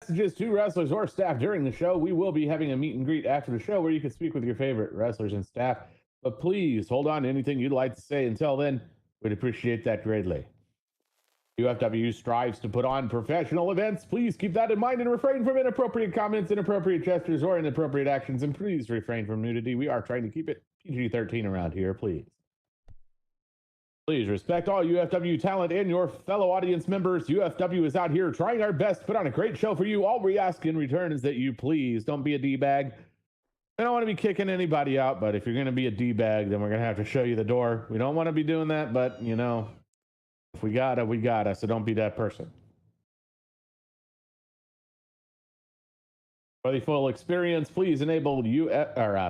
messages to wrestlers or staff during the show. We will be having a meet and greet after the show where you can speak with your favorite wrestlers and staff. But please hold on to anything you'd like to say. Until then, we'd appreciate that greatly. UFW strives to put on professional events. Please keep that in mind and refrain from inappropriate comments, inappropriate gestures, or inappropriate actions. And please refrain from nudity. We are trying to keep it PG-13 around here, please. Please respect all UFW talent and your fellow audience members. UFW is out here trying our best to put on a great show for you. All we ask in return is that you please don't be a D-bag. I don't want to be kicking anybody out, but if you're going to be a D-bag, then we're going to have to show you the door. We don't want to be doing that, but, you know, if we gotta, we gotta, so don't be that person. For the full experience, please enable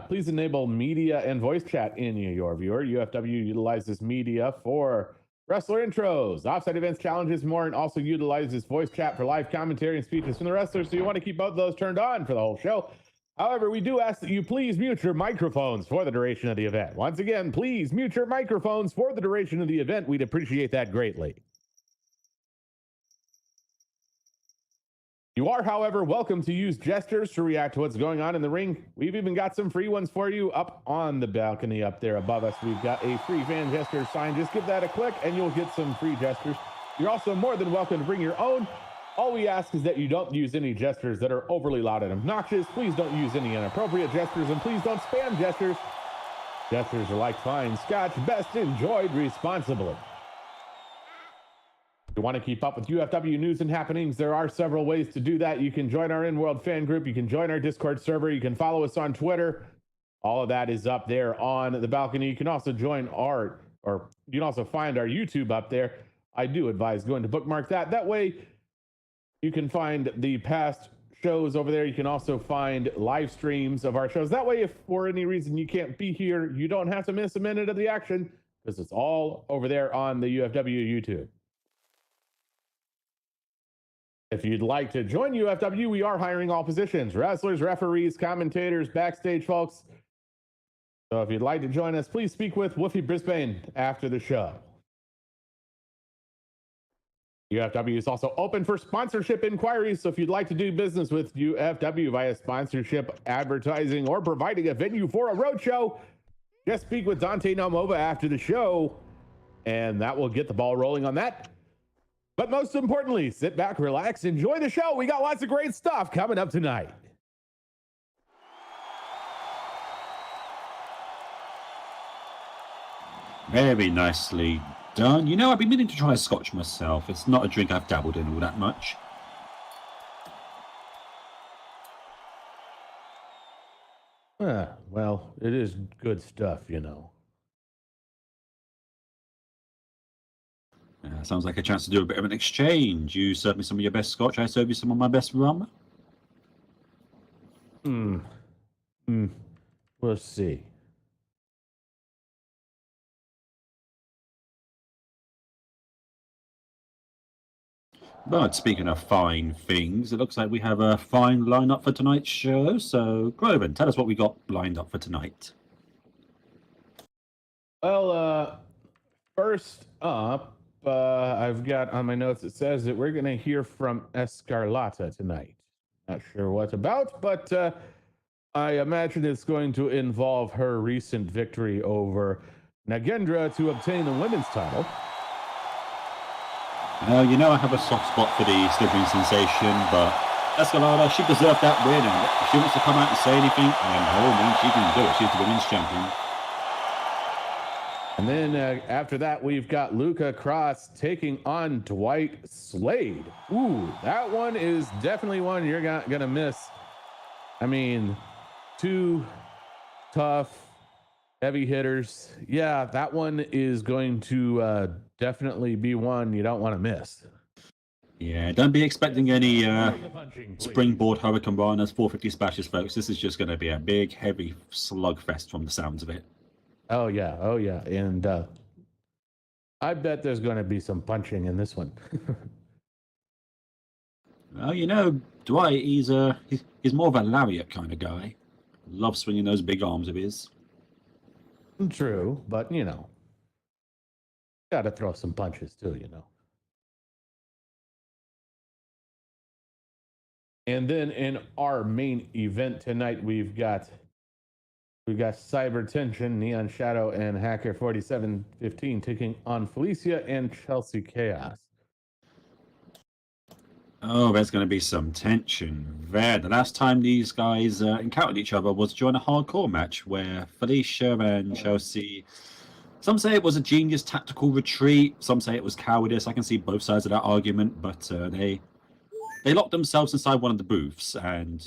please enable media and voice chat in your viewer. UFW utilizes media for wrestler intros, offsite events, challenges, more, and also utilizes voice chat for live commentary and speeches from the wrestlers. So you want to keep both of those turned on for the whole show. However, we do ask that you please mute your microphones for the duration of the event. Once again, please mute your microphones for the duration of the event. We'd appreciate that greatly. You are, however, welcome to use gestures to react to what's going on in the ring. We've even got some free ones for you up on the balcony up there above us. We've got a free fan gesture sign. Just give that a click and you'll get some free gestures. You're also more than welcome to bring your own. All we ask is that you don't use any gestures that are overly loud and obnoxious. Please don't use any inappropriate gestures, and please don't spam gestures. Gestures are like fine scotch, best enjoyed responsibly. If you want to keep up with UFW news and happenings, there are several ways to do that. You can join our in-world fan group. You can join our Discord server. You can follow us on Twitter. All of that is up there on the balcony. You can also join you can also find our YouTube up there. I do advise going to bookmark that. That way, you can find the past shows over there. You can also find live streams of our shows. That way, if for any reason you can't be here, you don't have to miss a minute of the action because it's all over there on the UFW YouTube. If you'd like to join UFW, we are hiring all positions: wrestlers, referees, commentators, backstage folks. So if you'd like to join us, please speak with Woofy Brisbane after the show. UFW is also open for sponsorship inquiries, so if you'd like to do business with UFW via sponsorship, advertising, or providing a venue for a roadshow, just speak with Dante Nomova after the show, and that will get the ball rolling on that. But most importantly, sit back, relax, enjoy the show. We got lots of great stuff coming up tonight. Very nicely done. You know, I've been meaning to try a scotch myself. It's not a drink I've dabbled in all that much. Well, it is good stuff, you know. Sounds like a chance to do a bit of an exchange. You serve me some of your best scotch, I serve you some of my best rum. We'll see. But speaking of fine things, it looks like we have a fine lineup for tonight's show. So, Groven, tell us what we got lined up for tonight. Well, first up, I've got on my notes, it says that we're going to hear from Escarlata tonight. Not sure what about, but I imagine it's going to involve her recent victory over Nagendra to obtain the women's title. You know, I have a soft spot for the slithering sensation, but Escarlata, she deserved that win, and if she wants to come out and say anything, and oh man, she can do it. She's the women's champion. And then after that, we've got Luca Cross taking on Dwight Slade. Ooh, that one is definitely one you're gonna miss. I mean, two tough, heavy hitters. Yeah, that one is going to definitely be one you don't want to miss. Yeah, don't be expecting any springboard Hurricane Ranas 450 splashes, folks. This is just going to be a big, heavy slugfest from the sounds of it. Oh, yeah. And I bet there's going to be some punching in this one. Well, you know, Dwight, he's more of a lariat kind of guy. Loves swinging those big arms of his. True, but, you know, got to throw some punches too, you know. And then in our main event tonight, we've got Cyber Tension, Neon Shadow, and Hacker 4715 taking on Felicia and Chelsea Chaos. Oh, there's going to be some tension there. The last time these guys encountered each other was during a hardcore match where Felicia and Chelsea, some say it was a genius tactical retreat, some say it was cowardice. I can see both sides of that argument, but they locked themselves inside one of the booths, and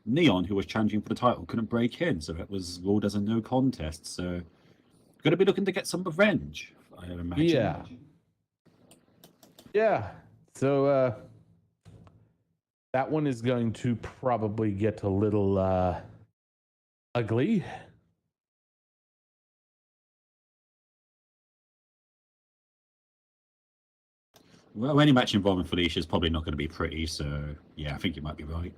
Neon, who was challenging for the title, couldn't break in, so it was ruled as a no contest. So, going to be looking to get some revenge, I imagine. Yeah. So, that one is going to probably get a little ugly. Well, any match involving Felicia is probably not going to be pretty, so yeah, I think you might be right.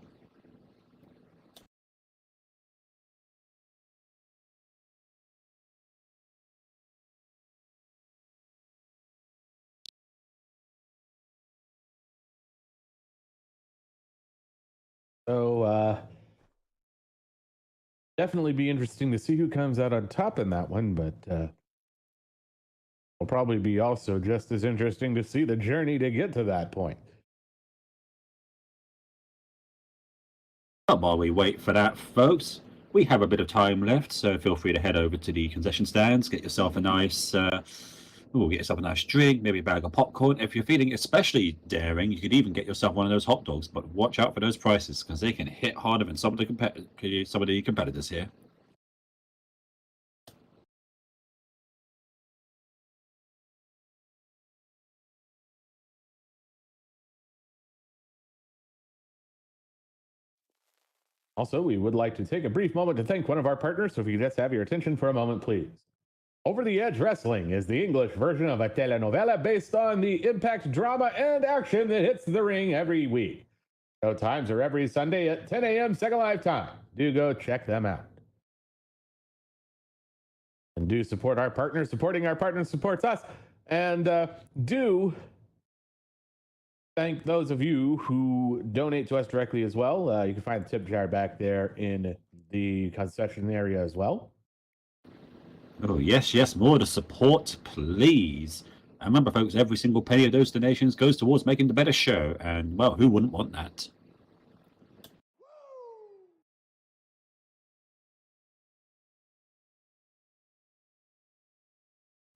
So, definitely be interesting to see who comes out on top in that one, but will probably be also just as interesting to see the journey to get to that point. But while we wait for that, folks, we have a bit of time left, so feel free to head over to the concession stands, get yourself a nice drink, maybe a bag of popcorn. If you're feeling especially daring, you could even get yourself one of those hot dogs, but watch out for those prices because they can hit harder than some of the competitors here. Also, we would like to take a brief moment to thank one of our partners, so if you could just have your attention for a moment, please. Over the Edge Wrestling is the English version of a telenovela based on the impact, drama, and action that hits the ring every week. Show times are every Sunday at 10 a.m. Second Life time. Do go check them out. And do support our partners. Supporting our partners supports us. And do thank those of you who donate to us directly as well. You can find the tip jar back there in the concession area as well. Oh, yes, more to support, please. And remember, folks, every single penny of those donations goes towards making the better show. And, well, who wouldn't want that?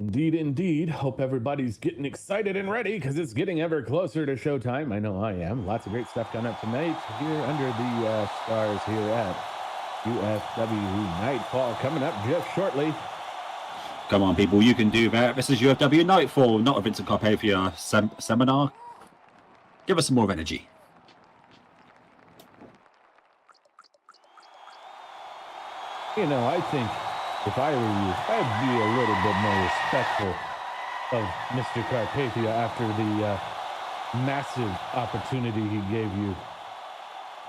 Indeed. Hope everybody's getting excited and ready because it's getting ever closer to showtime. I know I am. Lots of great stuff coming up tonight here under the stars here at UFW Nightfall coming up just shortly. Come on, people, you can do that. This is UFW Nightfall, not a Vincent Carpathia seminar. Give us some more energy. You know, I think if I were you, I'd be a little bit more respectful of Mr. Carpathia after the massive opportunity he gave you.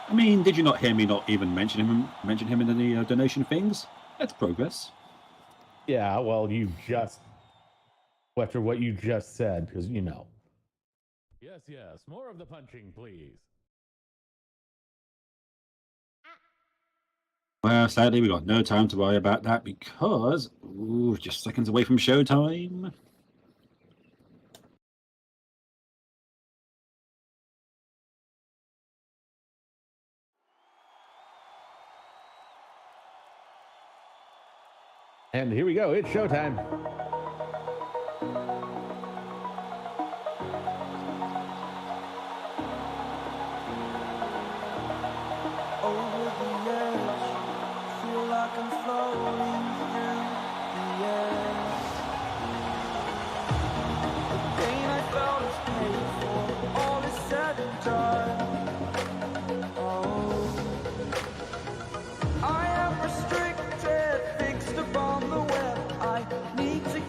I mean, did you not hear me not even mention him in the donation things? That's progress. Yeah, well, you just, after what you just said, because, you know. Yes, more of the punching, please. Well, sadly, we got no time to worry about that because, just seconds away from showtime. And here we go, it's showtime. Over the edge, feel like I'm floating through the air. The pain I felt is paid for, all is said and done. Oh, I am restricted, fixed upon the web. I need to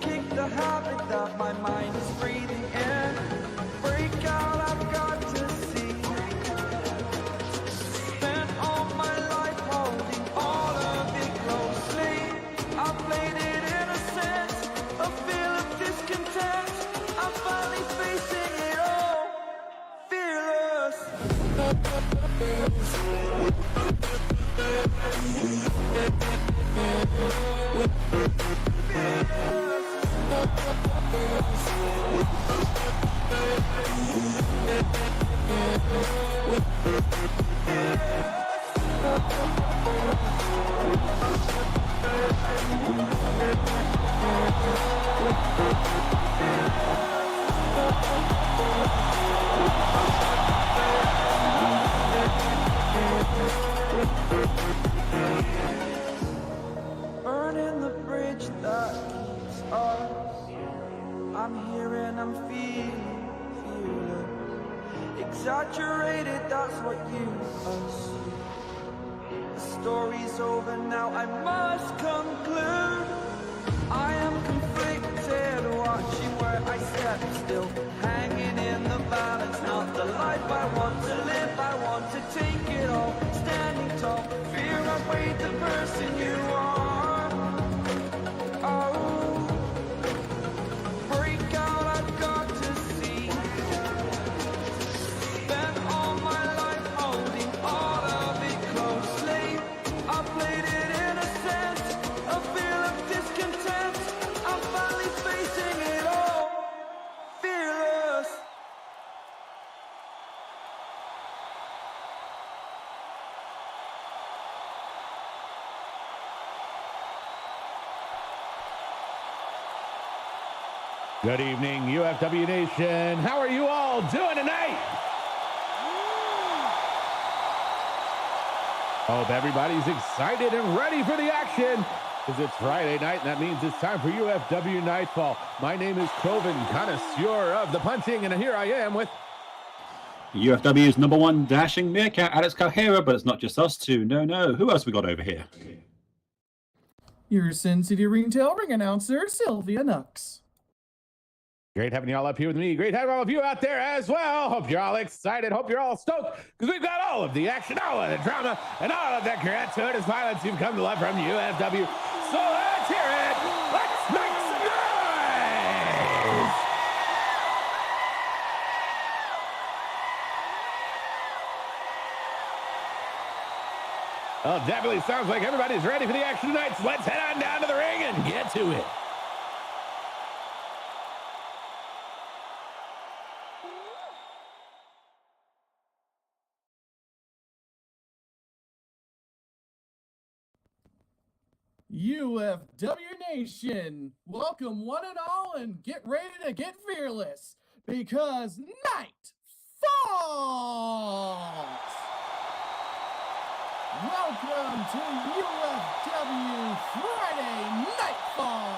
Burning the bridge that keeps us. I'm here and I'm feeling exaggerated, that's what you assume. The story's over now, I must conclude. I am conflicted, watching where I step still, hanging in the balance, not the life I want to live. I want to take it all, standing tall, fear I weighed the person you are. Oh, break out, I've got to see. Spent all my life holding all of it closely. I played it in a sense, a feel of discontent. I'm finally facing it all, fearless. Good evening, UFW Nation. How are you all doing tonight? Hope everybody's excited and ready for the action, because it's Friday night, and that means it's time for UFW Nightfall. My name is Coven, connoisseur of the punching, and here I am with UFW's #1 dashing meerkat, Alex Calhera, but it's not just us two. No. Who else we got over here? Your Sin City Ringtail ring announcer, Sylvia Nux. Great having you all up here with me. Great having all of you out there as well. Hope you're all excited. Hope you're all stoked, because we've got all of the action, all of the drama, and all of the gratuitous violence you've come to love from UFW. So let's hear it. Let's make some noise. Well, definitely sounds like everybody's ready for the action tonight. So let's head on down to the ring and get to it. UFW Nation, welcome one and all, and get ready to get fearless, because night falls! Welcome to UFW Friday Nightfall!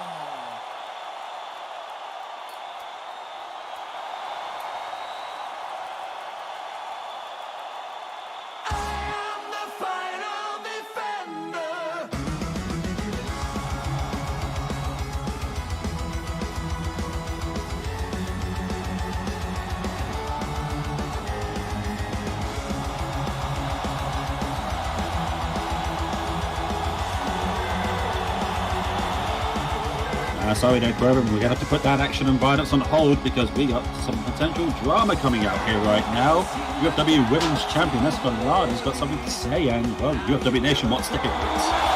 Sorry, no problem. We're going to have to put that action and violence on hold, because we got some potential drama coming out here right now. UFW Women's Champion Escalade has got something to say, and well, UFW Nation wants to hear it.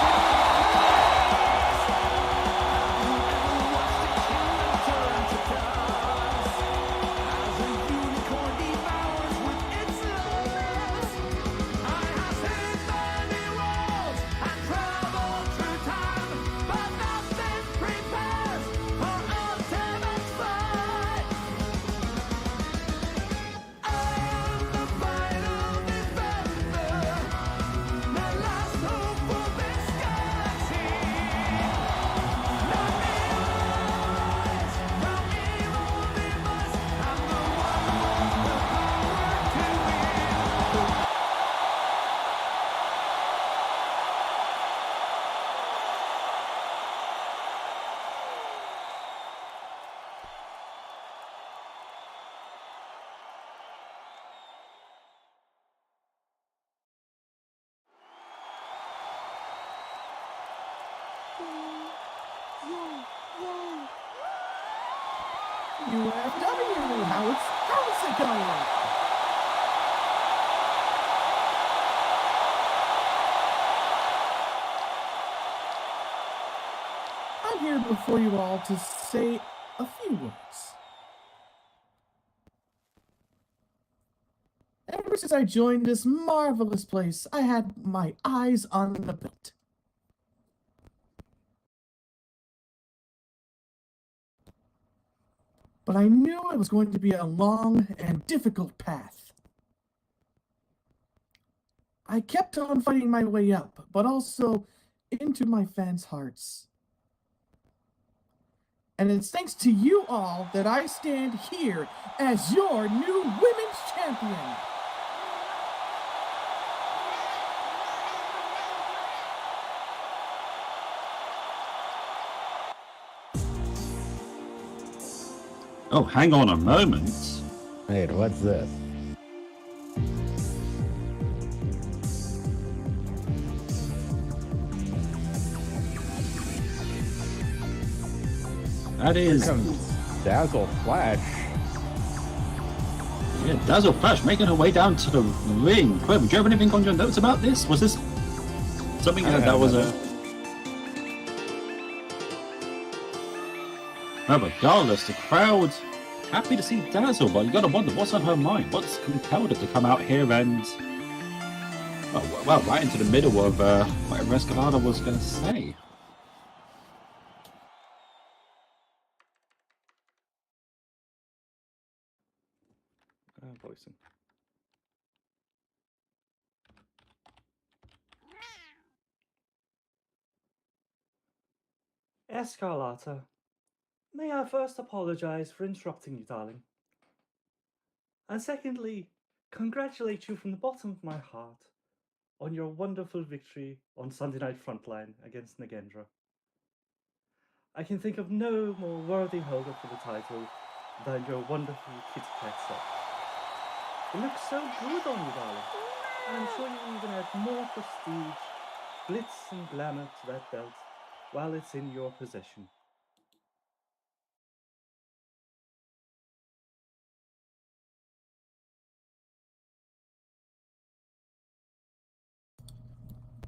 UFW, how's it going? I'm here before you all to say a few words. Ever as I joined this marvelous place, I had my eyes on the belt. But I knew it was going to be a long and difficult path. I kept on fighting my way up, but also into my fans' hearts. And it's thanks to you all that I stand here as your new women's champion. Oh, hang on a moment. Wait, what's this? That is... Here comes Dazzle Flash. Yeah, Dazzle Flash making her way down to the ring. Quiv, do you have anything on your notes about this? Was this something that was a... Well, regardless, the crowd happy to see Dazzle, but you gotta wonder what's on her mind. What's compelled her to come out here and... Well, right into the middle of whatever Escalada was gonna say. Voicing. Escarlata, may I first apologize for interrupting you, darling. And secondly, congratulate you from the bottom of my heart on your wonderful victory on Sunday Night Frontline against Nagendra. I can think of no more worthy holder for the title than your wonderful kitty cat self. It looks so good on you, darling. And I'm sure you even add more prestige, glitz and glamour to that belt while it's in your possession.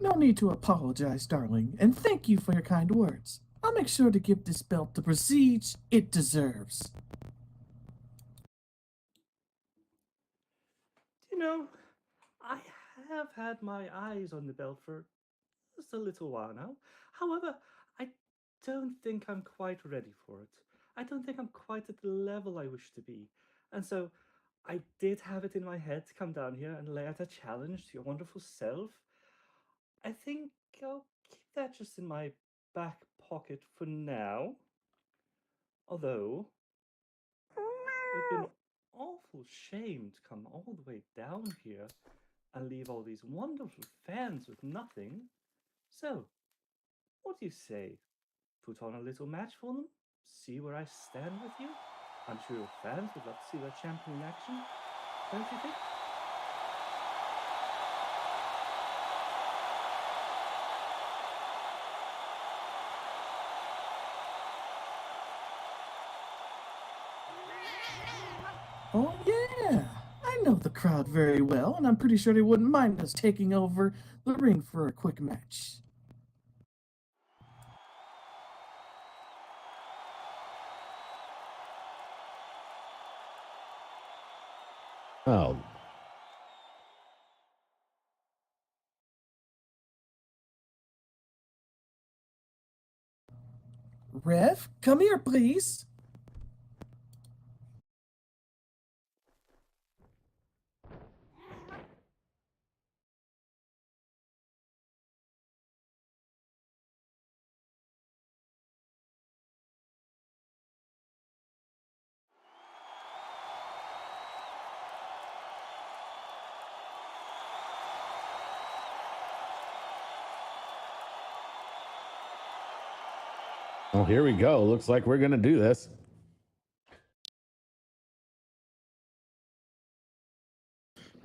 No need to apologize, darling, and thank you for your kind words. I'll make sure to give this belt the prestige it deserves. You know, I have had my eyes on the belt for just a little while now. However, I don't think I'm quite ready for it. I don't think I'm quite at the level I wish to be. And so I did have it in my head to come down here and lay out a challenge to your wonderful self. I think I'll keep that just in my back pocket for now. Although, it'd be an awful shame to come all the way down here and leave all these wonderful fans with nothing. So, what do you say? Put on a little match for them? See where I stand with you? I'm sure your fans would love to see their champion in action, don't you think? Oh yeah, I know the crowd very well, and I'm pretty sure they wouldn't mind us taking over the ring for a quick match. Oh. Rev, come here, please. Well, here we go. Looks like we're going to do this.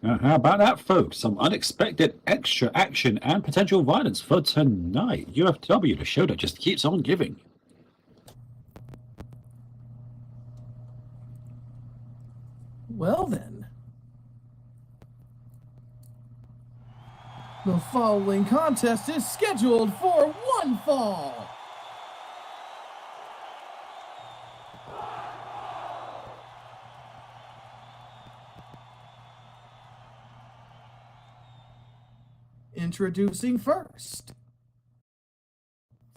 How about that, folks? Some unexpected extra action and potential violence for tonight. UFW, the show that just keeps on giving. Well then. The following contest is scheduled for one fall. Introducing first,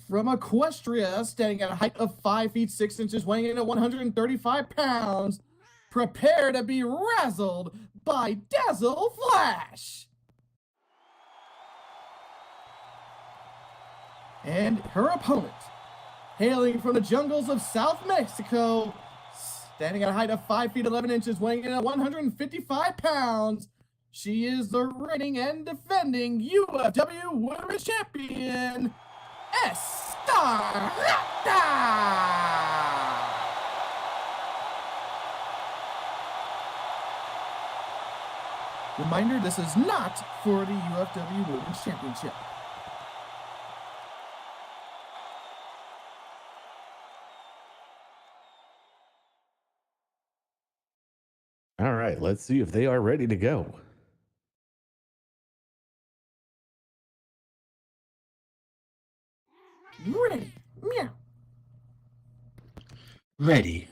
from Equestria, standing at a height of 5 feet 6 inches, weighing in at 135 pounds, prepare to be razzled by Dazzle Flash. And her opponent, hailing from the jungles of South Mexico, standing at a height of 5 feet 11 inches, weighing in at 155 pounds, she is the reigning and defending UFW Women's Champion, Escarlata! Reminder, this is not for the UFW Women's Championship. All right, let's see if they are ready to go. Ready. Meow. Ready.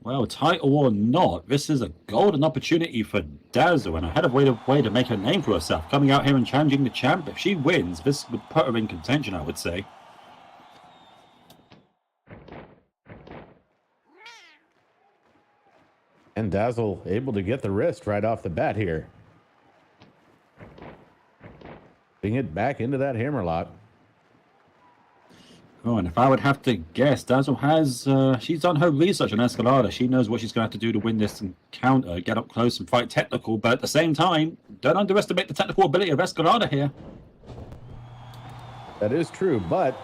Well, title or not, this is a golden opportunity for Dazzle, and a hell of a way to make a name for herself. Coming out here and challenging the champ. If she wins, this would put her in contention, I would say. And Dazzle able to get the wrist right off the bat here. Bring it back into that hammerlock. Oh, and if I would have to guess, Dazzle has, she's done her research on Escalada. She knows what she's going to have to do to win this encounter, get up close and fight technical, but at the same time, don't underestimate the technical ability of Escalada here. That is true, but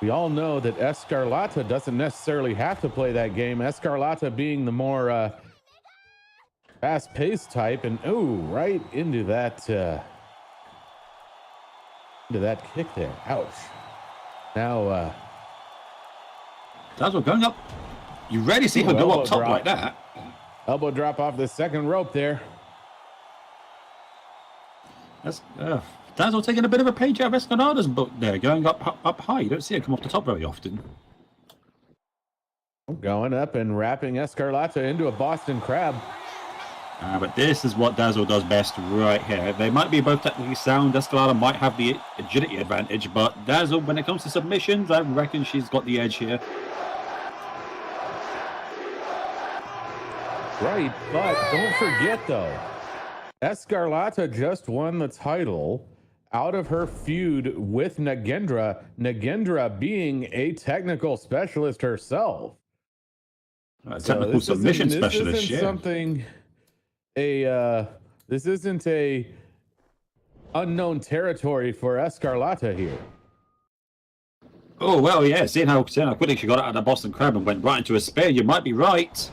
we all know that Escarlata doesn't necessarily have to play that game. Escarlata being the more fast-paced type, and right into that kick there. Ouch. Now Dazzle going up. You rarely see her go up top like that. Elbow drop off the second rope there. That's Dazzle taking a bit of a page out of Escalada's book there, going up high. You don't see her come off the top very often. Going up and wrapping Escarlata into a Boston Crab. But this is what Dazzle does best right here. They might be both technically sound. Escalada might have the agility advantage, but Dazzle, when it comes to submissions, I reckon she's got the edge here. Right, but don't forget though, Escarlata just won the title out of her feud with Nagendra. Nagendra being a technical specialist herself. Technical submission specialist, this isn't a unknown territory for Escarlata here. Oh, well, yeah, seeing how quickly she got out of the Boston Crab and went right into a spear, you might be right.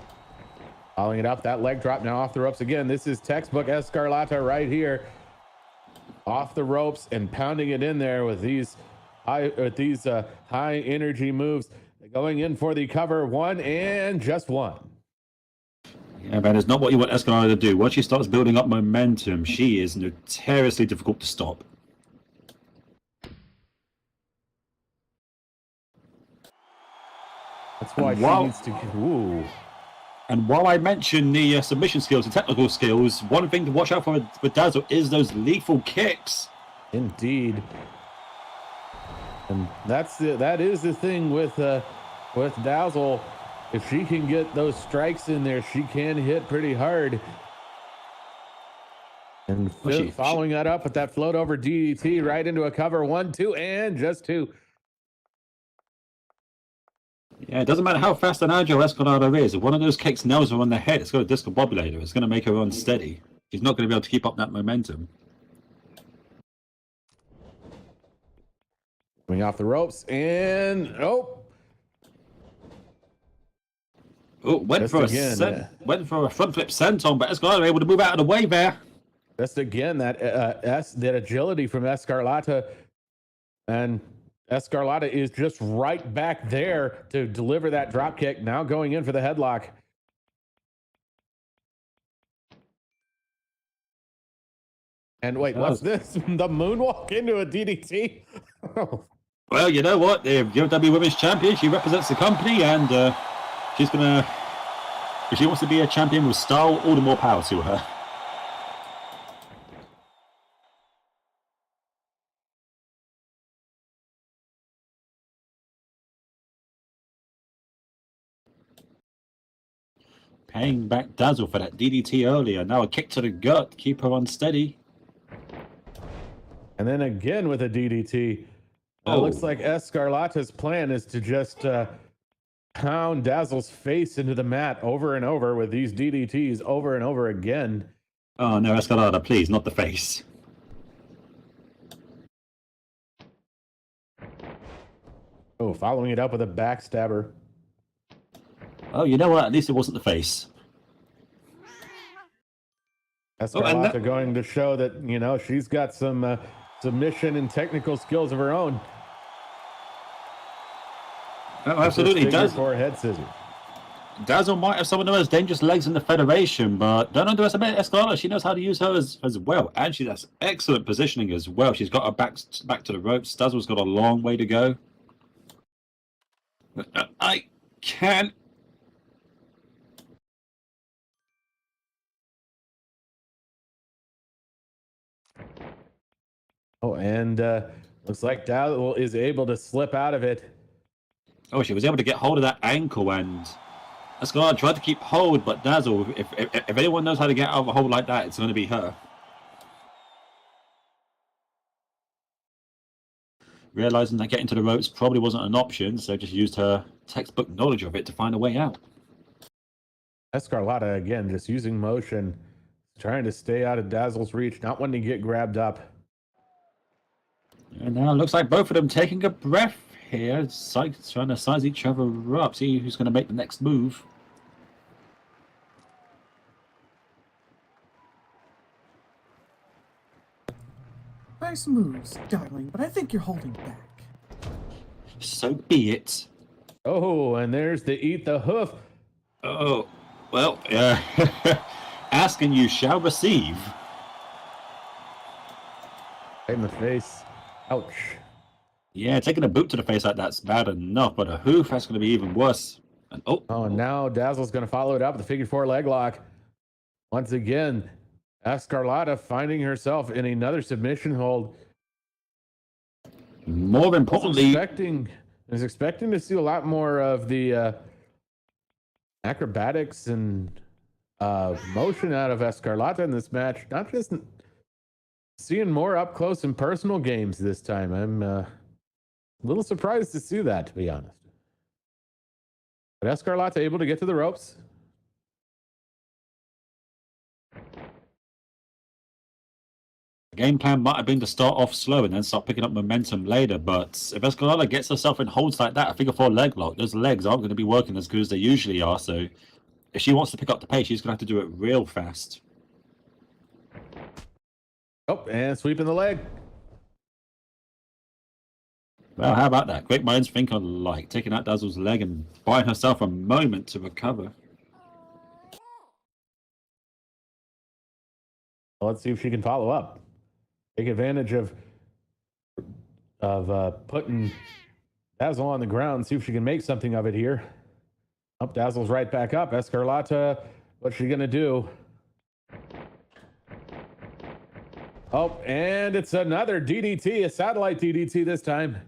Following it up, that leg drop now off the ropes again. This is textbook Escarlata right here. Off the ropes and pounding it in there with these high energy moves. Going in for the cover, one and just one. Yeah, but it's not what you want Escalada to do. Once she starts building up momentum, she is notoriously difficult to stop. That's why she needs to. Ooh. And while I mention the submission skills and technical skills, one thing to watch out for with Dazzle is those lethal kicks. Indeed. And that is the thing with Dazzle. If she can get those strikes in there, she can hit pretty hard. And following that up with that float over DDT right into a cover, 1, 2, and just 2. Yeah, it doesn't matter how fast and agile Escalada is. If one of those kicks nails her on the head, it's going to discombobulate her. It's going to make her unsteady. She's not going to be able to keep up that momentum. Coming off the ropes and went for a front flip senton, but Escalada able to move out of the way there. Just again that agility from Escarlata, and Escarlata is just right back there to deliver that drop kick. Now going in for the headlock. And wait, what's this? The moonwalk into a DDT? Well, you know what? The UFW Women's Champion, she represents the company, and She's gonna. If she wants to be a champion with style, all the more power to her. Paying back Dazzle for that DDT earlier. Now a kick to the gut. Keep her unsteady. And then again with a DDT. It looks like Escarlata's plan is to just pound Dazzle's face into the mat over and over with these DDTs over and over again. Oh no, Escarlata, please, not the face. Oh, following it up with a backstabber. Oh, you know what? At least it wasn't the face. Escarlata going to show that, you know, she's got some submission and technical skills of her own. Oh, absolutely. Four head scissors. Dazzle might have some of the most dangerous legs in the Federation, but don't underestimate Escarlata. She knows how to use her as well. And she has excellent positioning as well. She's got her back to the ropes. Dazzle's got a long way to go. I can't. Oh, and looks like Dazzle is able to slip out of it. Oh, she was able to get hold of that ankle, and Escarlata tried to keep hold, but Dazzle, if anyone knows how to get out of a hold like that, it's going to be her. Realizing that getting to the ropes probably wasn't an option, so just used her textbook knowledge of it to find a way out. Escarlata, again, just using motion, trying to stay out of Dazzle's reach, not wanting to get grabbed up. And now it looks like both of them taking a breath here, trying to size each other up, see who's going to make the next move. Nice moves, darling, but I think you're holding back. So be it. Oh, and there's the eat the hoof. Oh, well, ask and you shall receive. Right in the face. Ouch. Yeah, taking a boot to the face like that's bad enough, but a hoof, that's going to be even worse. And and now Dazzle's going to follow it up with a figure four leg lock. Once again, Escarlata finding herself in another submission hold. More importantly, is expecting to see a lot more of the acrobatics and motion out of Escarlata in this match. Not just seeing more up close and personal games this time. I'm a little surprised to see that, to be honest. But Escarlata able to get to the ropes. the game plan might have been to start off slow and then start picking up momentum later, but if Escarlata gets herself in holds like that, a figure four leg lock, those legs aren't going to be working as good as they usually are, so if she wants to pick up the pace, she's going to have to do it real fast. Oh, and sweeping the leg. Well, how about that? Great minds think alike. Taking out Dazzle's leg and buying herself a moment to recover. Well, let's see if she can follow up. Take advantage of putting Dazzle on the ground. See if she can make something of it here. Oh, Dazzle's right back up. Escarlata, what's she gonna do? Oh, and it's another DDT, a satellite DDT this time.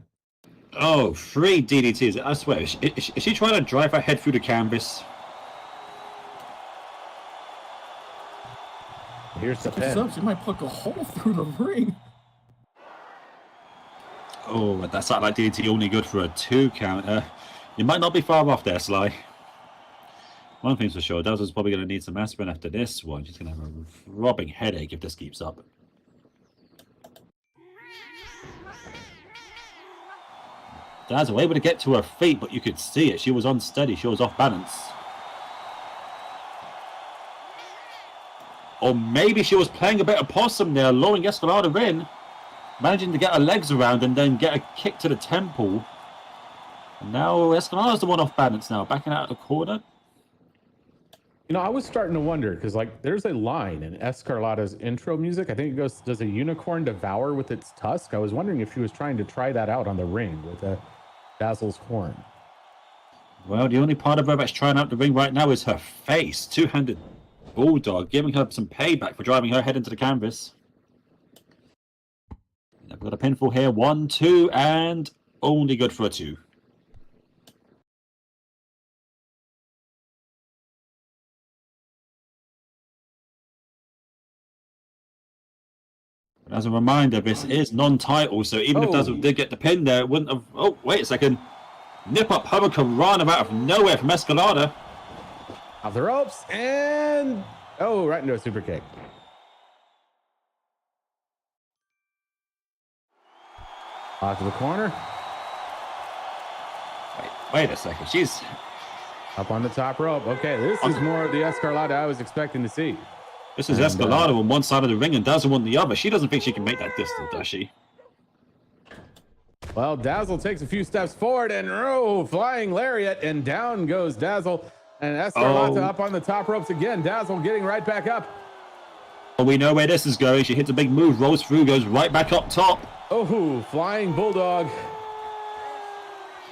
Oh, 3 DDTs. I swear, is she trying to drive her head through the canvas? Here's the pin. She might poke a hole through the ring. Oh, but that satellite DDT only good for a 2 count. You might not be far off there, Sly. One thing's for sure, Dazzle's probably going to need some aspirin after this one. She's going to have a throbbing headache if this keeps up. Dazzle able to get to her feet, but you could see it. She was unsteady. She was off balance. Or maybe she was playing a bit of possum there, luring Escarlata in, managing to get her legs around and then get a kick to the temple. And now Escarlata's the one off balance now, backing out of the corner. You know, I was starting to wonder because, like, there's a line in Escarlata's intro music. I think it goes, "Does a unicorn devour with its tusk?" I was wondering if she was trying to try that out on the ring with Dazzle's horn. Well, the only part of her that's trying out the ring right now is her face. Two-handed bulldog, giving her some payback for driving her head into the canvas. I've got a pinfall here. 1, 2, and only good for a 2. As a reminder, this is non-title, so even if Dazzle did get the pin there, it wouldn't have... Oh, wait a second. Nip-up Hurricanrana out of nowhere from Escalada. Off the ropes, and... Oh, right into a super kick. Off to the corner. Wait a second. She's... Up on the top rope. Okay, this is more of the Escarlata I was expecting to see. This is Escalada on one side of the ring and Dazzle on the other. She doesn't think she can make that distance, does she? Well, Dazzle takes a few steps forward and flying lariat, and down goes Dazzle. And Escarlata up on the top ropes again. Dazzle getting right back up. Well, we know where this is going. She hits a big move, rolls through, goes right back up top. Oh, flying bulldog.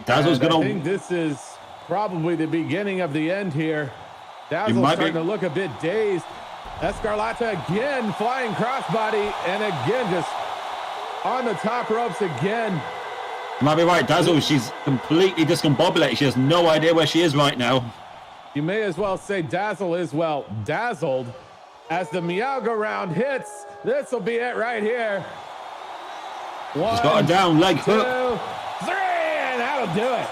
Dazzle's I gonna... think this is probably the beginning of the end here. Dazzle's starting to look a bit dazed. Escarlata again, flying crossbody, and again just on the top ropes again. You might be right, Dazzle, she's completely discombobulated. She has no idea where she is right now. You may as well say Dazzle is, well, dazzled. As the Meowga round hits, this will be it right here. 1, She's got a down leg 2, hook. 3, and that'll do it.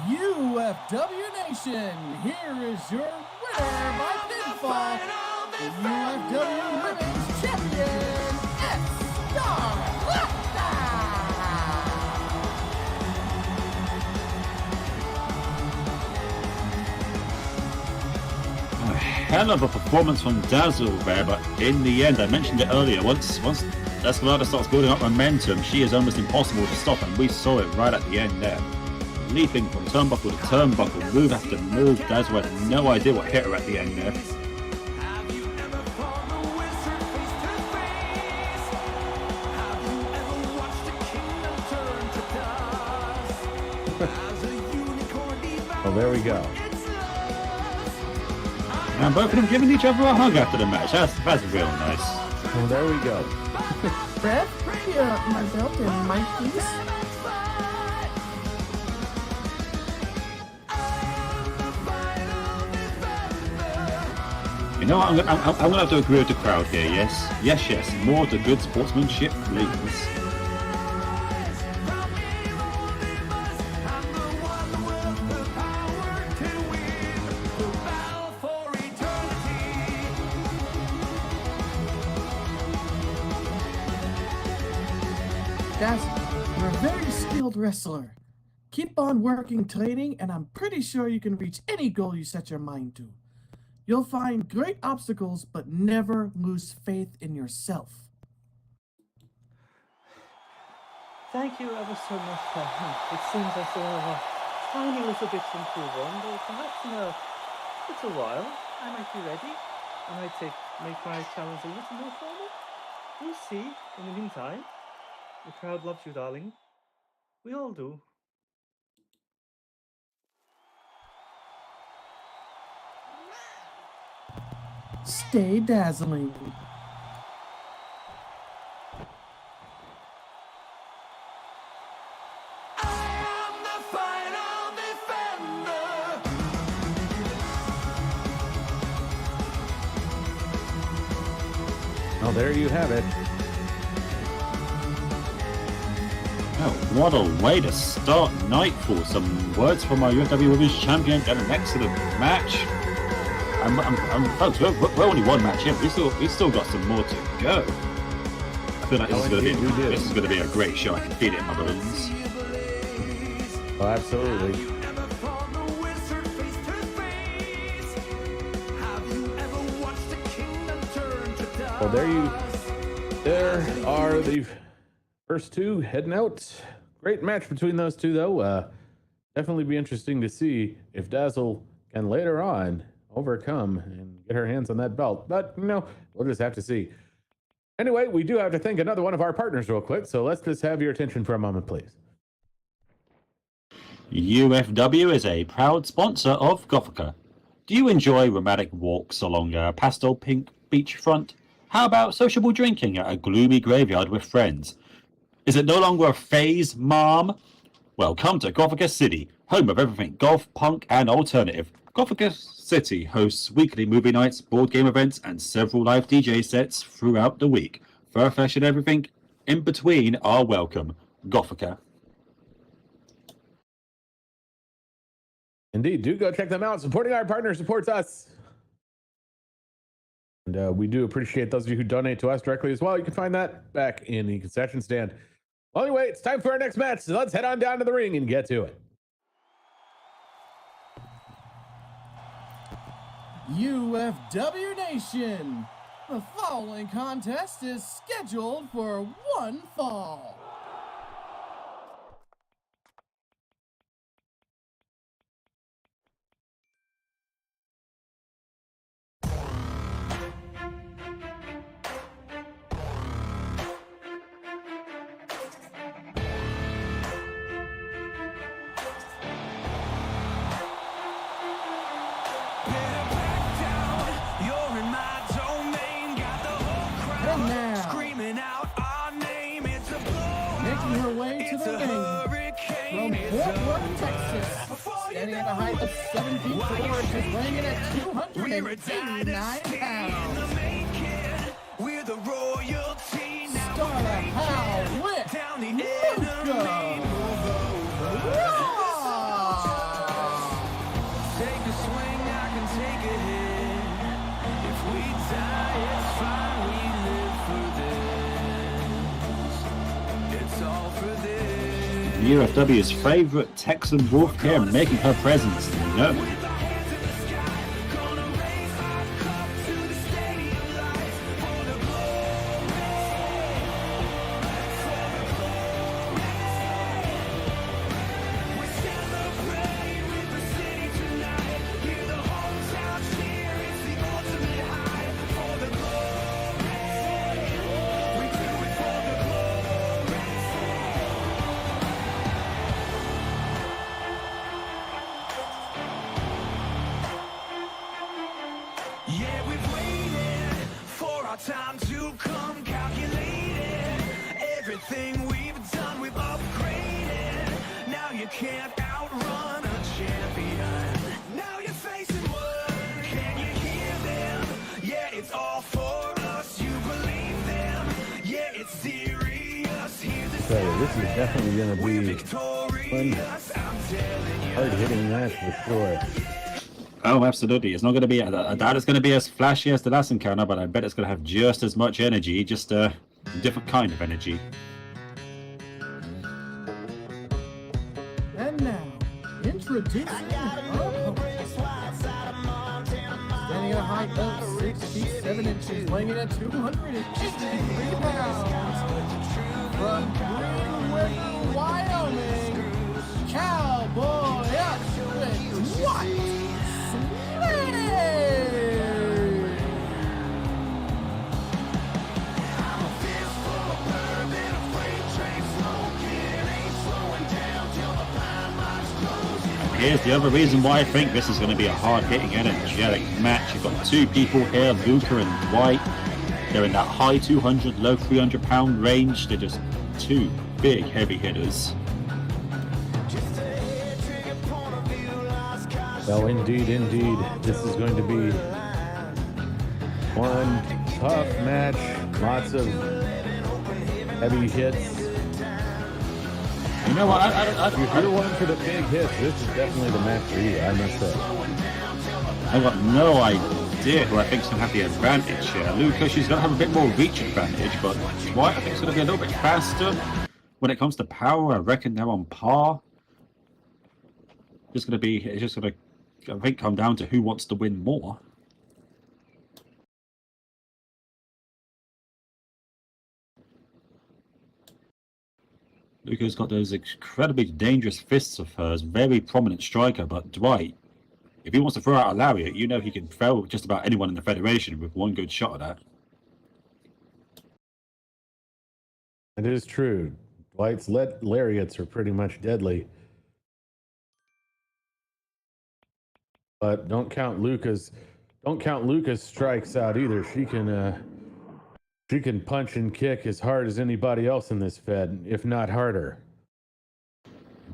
UFW Nation, here is your winner by pinfall, the UFW Women's Champion, Escarlata! A hell of a performance from Dazzle there, but in the end, I mentioned it earlier, once Escalada starts building up momentum, she is almost impossible to stop, and we saw it right at the end there. Leaping from turnbuckle to turnbuckle, move after move. Dazzle had no idea what hit her at the end there. Well, there we go. And both of them giving each other a hug after the match. That's real nice. Well, there we go. Brad, my belt and my piece. You know what, I'm going to have to agree with the crowd here, yes? Yes, more of the good sportsmanship, please. Dazzle, you're a very skilled wrestler. Keep on working, training, and I'm pretty sure you can reach any goal you set your mind to. You'll find great obstacles, but never lose faith in yourself. Thank you ever so much for that. It seems as though I'm a tiny little bit improved on, but perhaps in a little while I might be ready. I might make my challenge a little more formal. We'll see. In the meantime, the crowd loves you, darling. We all do. Stay dazzling. Well, there you have it. Oh, what a way to start Nightfall. Some words from our UFW Women's Champion and an excellent match. Folks, we're only one match in. We've still got some more to go. I feel like this is going to be a great show. I can feel it in my bones. Oh, absolutely. Well, there are the first two heading out. Great match between those two, though. Definitely be interesting to see if Dazzle can later on overcome and get her hands on that belt. But, we'll just have to see. Anyway, we do have to thank another one of our partners real quick, so let's just have your attention for a moment, please. UFW is a proud sponsor of Gothica. Do you enjoy romantic walks along a pastel pink beachfront? How about sociable drinking at a gloomy graveyard with friends? Is it no longer a phase, Mom? Well, come to Gothica City, home of everything golf, punk, and alternative. Gothica City hosts weekly movie nights, board game events, and several live DJ sets throughout the week. Furfesh and everything in between are welcome. Gothica. Indeed, do go check them out. Supporting our partner supports us. And we do appreciate those of you who donate to us directly as well. You can find that back in the concession stand. Well, anyway, it's time for our next match. So let's head on down to the ring and get to it. UFW Nation, the following contest is scheduled for one fall. Making her way to the ring from Fort Worth, Texas, standing at a height of 7 feet 4 inches, weighing in at 289 pounds. Starter Hal with Luca. Take a swing, I can take a hit. If we die, it's fine, we live for this. It's all for this. UFW's favourite Texan wolf here making her presence known. Yeah, we've waited for our time to come, calculated everything we've done, we've upgraded. Now you can't outrun a champion. Now you're facing one. Can you hear them? Yeah, it's all for us. You believe them? Yeah, it's serious. Hear the So this is definitely going to we're be victorious. I'm telling you. hard-hitting match for sure. Oh, absolutely. It's not going to be, I doubt it's going to be as flashy as the last encounter, but I bet it's going to have just as much energy, just a different kind of energy. And now, introducing our opponent. Standing at a height of 6 feet 7 inches, weighing in at 283 pounds. From Greenwood, Wyoming, Cowboy with White. Here's the other reason why I think this is going to be a hard-hitting, energetic match. You've got two people here, Luca and Dwight. They're in that high 200, low 300-pound range. They're just two big heavy hitters. Well, indeed, this is going to be one tough match. Lots of heavy hits. You know what? If you're one for the big hits, this is definitely the match for you, I must say. I've got no idea who I think's going to have the advantage here. Luca, she's going to have a bit more reach advantage, but Dwight, I think, is going to be a little bit faster. When it comes to power, I reckon they're on par. It's just going to, I think, come down to who wants to win more. Luca's got those incredibly dangerous fists of hers, very prominent striker, but Dwight, if he wants to throw out a lariat, you know he can fell just about anyone in the Federation with one good shot at that. It is true. Dwight's lariats are pretty much deadly. But don't count Luca's strikes out either. She can punch and kick as hard as anybody else in this Fed, if not harder.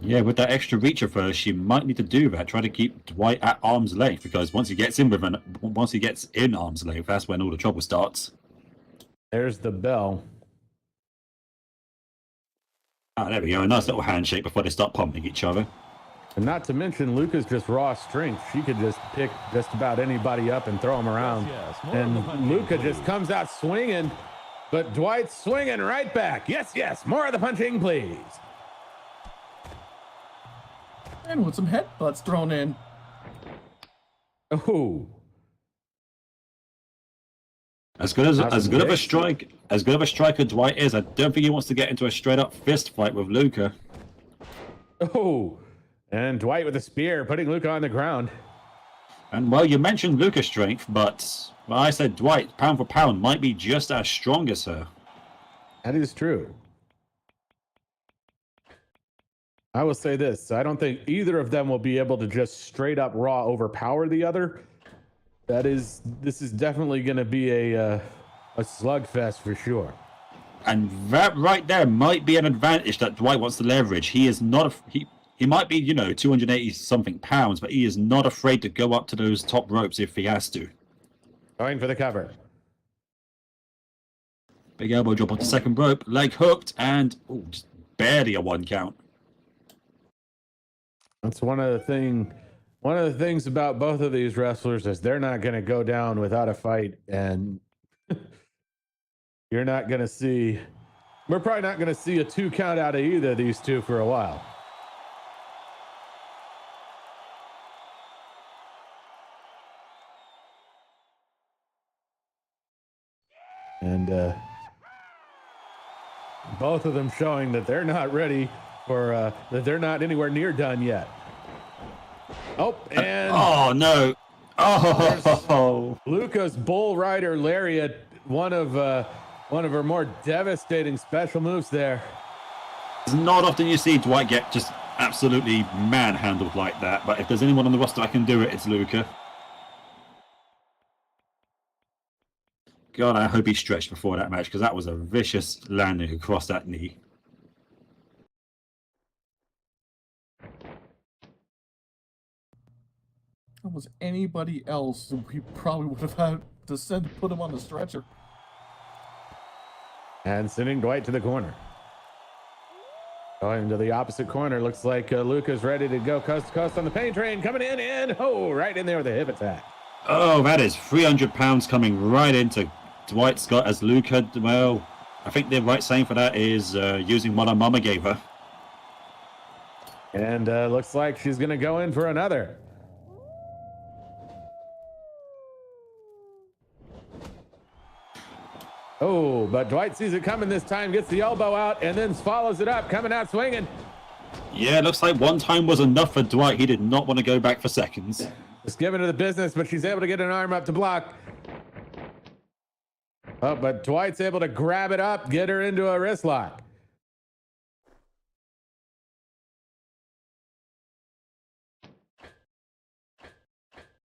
Yeah, with that extra reach of hers, she might need to do that. Try to keep Dwight at arm's length, because once he gets in arm's length, that's when all the trouble starts. There's the bell. Ah, there we go. A nice little handshake before they start pumping each other. And not to mention, Luca's just raw strength. She could just pick just about anybody up and throw them around. And Luca just comes out swinging, but Dwight's swinging right back. Yes, more of the punching, please. And with some headbutts thrown in. Oh. As good of a striker Dwight is, I don't think he wants to get into a straight up fist fight with Luca. Oh. And Dwight with a spear, putting Luca on the ground. And well, you mentioned Luca's strength, but well, I said Dwight, pound for pound, might be just as strong as her. That is true. I will say this. I don't think either of them will be able to just straight up raw overpower the other. This is definitely going to be a slugfest for sure. And that right there might be an advantage that Dwight wants to leverage. He is not he might be, 280 something pounds, but he is not afraid to go up to those top ropes if he has to. Going for the cover. Big elbow drop off the second rope, leg hooked, and just barely a 1 count. That's one of the things about both of these wrestlers is they're not going to go down without a fight, and we're probably not going to see a 2 count out of either of these two for a while. And both of them showing that they're not ready for that they're not anywhere near done yet. Oh, and oh no! Oh, Luca's bull rider lariat, one of her more devastating special moves there. It's not often you see Dwight get just absolutely manhandled like that, but if there's anyone on the roster that can do it, it's Luca. God, I hope he stretched before that match, because that was a vicious landing across that knee. If it was anybody else, we probably would have had to put him on the stretcher. And sending Dwight to the corner. Going to the opposite corner. Looks like Luca's ready to go coast to coast on the pain train. Coming in, and right in there with a hip attack. Oh, that is 300 pounds coming right into Dwight Scott as Luca. Well, I think the right saying for that is using what her mama gave her. And looks like she's going to go in for another. Oh, but Dwight sees it coming this time, gets the elbow out, and then follows it up, coming out swinging. Yeah, it looks like 1 time was enough for Dwight. He did not want to go back for seconds. Just giving her the business, but she's able to get an arm up to block. Oh, but Dwight's able to grab it up, get her into a wrist lock.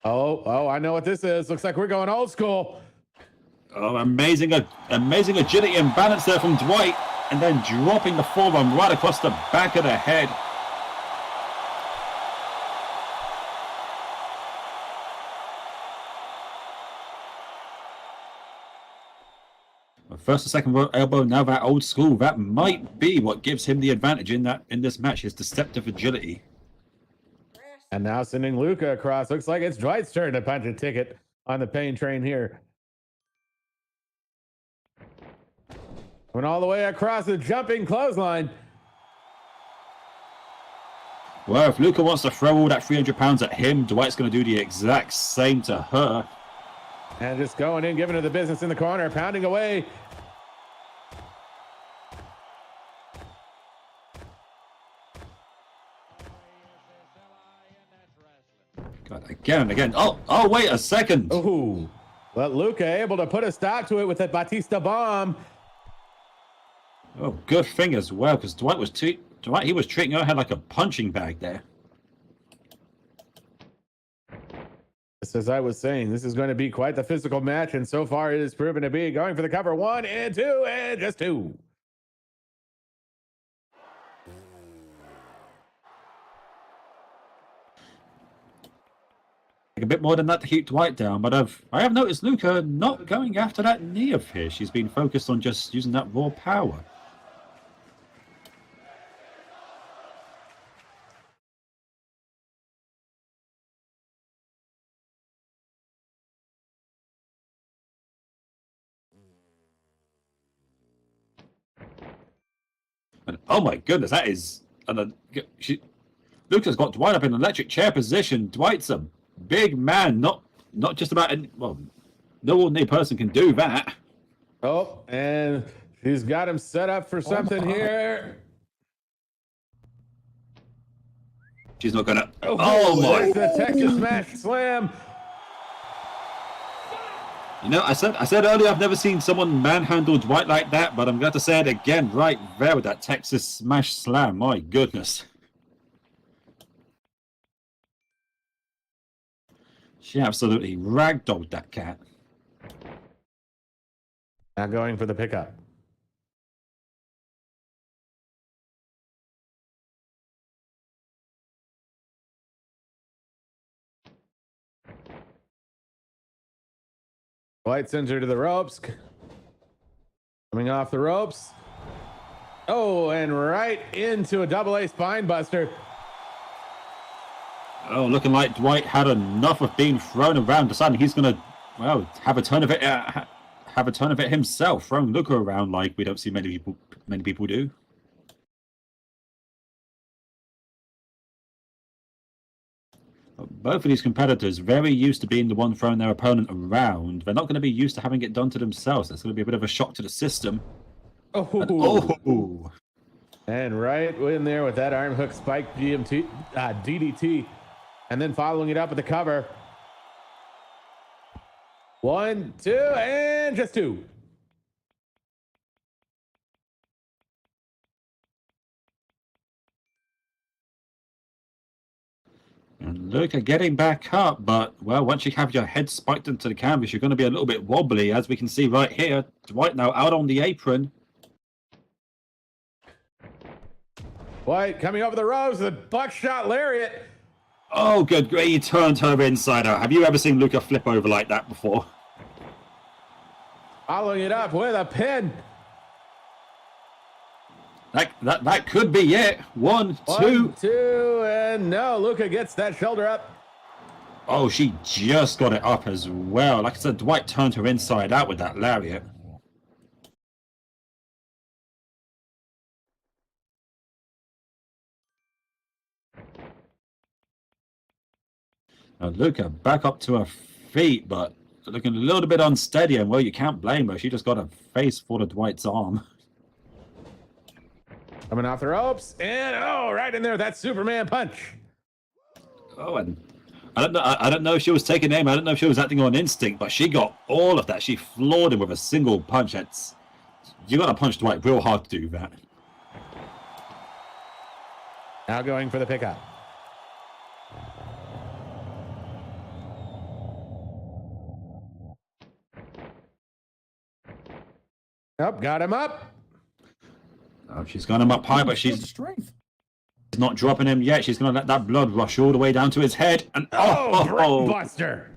Oh, I know what this is. Looks like we're going old school. Oh, amazing agility and balance there from Dwight, and then dropping the forearm right across the back of the head. First and second elbow, now that old school. That might be what gives him the advantage in this match, his deceptive agility. And now sending Luca across. Looks like it's Dwight's turn to punch a ticket on the pain train here. Went all the way across the jumping clothesline. Well, if Luca wants to throw all that 300 pounds at him, Dwight's going to do the exact same to her. And just going in, giving her the business in the corner, pounding away. God, I again and again. Oh, wait a second. Ooh, but Luca able to put a stop to it with that Batista bomb. Oh, good thing as well, because Dwight was treating her head like a punching bag there. Just as I was saying, this is going to be quite the physical match, and so far it has proven to be. Going for the cover, 1 and 2, and just 2. A bit more than that to keep Dwight down, but I have noticed Luca not going after that knee of his. She's been focused on just using that raw power. And oh my goodness, that is... Luca's got Dwight up in an electric chair position. Dwight's a big man, not just about... Well, no ordinary person can do that. Oh, and she's got him set up for something here. She's not gonna... Oh my... There's the Texas Smash Slam. You know, I said earlier I've never seen someone manhandle Dwight like that, but I'm going to say it again right there with that Texas Smash Slam. My goodness. She absolutely ragdolled that cat. Now going for the pickup. White sends her to the ropes. Coming off the ropes. Oh, and right into a double-A spine buster. Oh, looking like Dwight had enough of being thrown around, deciding he's going to, well, have a turn of it himself, throwing Luca around like we don't see many people do. Both of these competitors very used to being the one throwing their opponent around. They're not going to be used to having it done to themselves. That's going to be a bit of a shock to the system. And right in there with that arm hook spike DDT. And then following it up with the cover. 1, 2, and just 2. And Luca getting back up, but, well, once you have your head spiked into the canvas, you're going to be a little bit wobbly, as we can see right here. Dwight now out on the apron. White coming over the ropes with a buckshot lariat. Oh, good. He turned her inside out. Have you ever seen Luca flip over like that before? Following it up with a pin. That could be it. 1, 2. 1, 2, and no, Luca gets that shoulder up. Oh, she just got it up as well. Like I said, Dwight turned her inside out with that lariat. Now Luca back up to her feet, but looking a little bit unsteady, and well, you can't blame her. She just got her face full of Dwight's arm. Coming off the ropes, and oh, right in there, that Superman punch. Oh, and I don't know if she was taking aim. I don't know if she was acting on instinct, but she got all of that. She floored him with a single punch. You got to punch Dwight real hard to do that. Now going for the pickup. Up, got him up. Oh, she's got him up high, but she's strength. not dropping him yet. She's going to let that blood rush all the way down to his head. And Buster.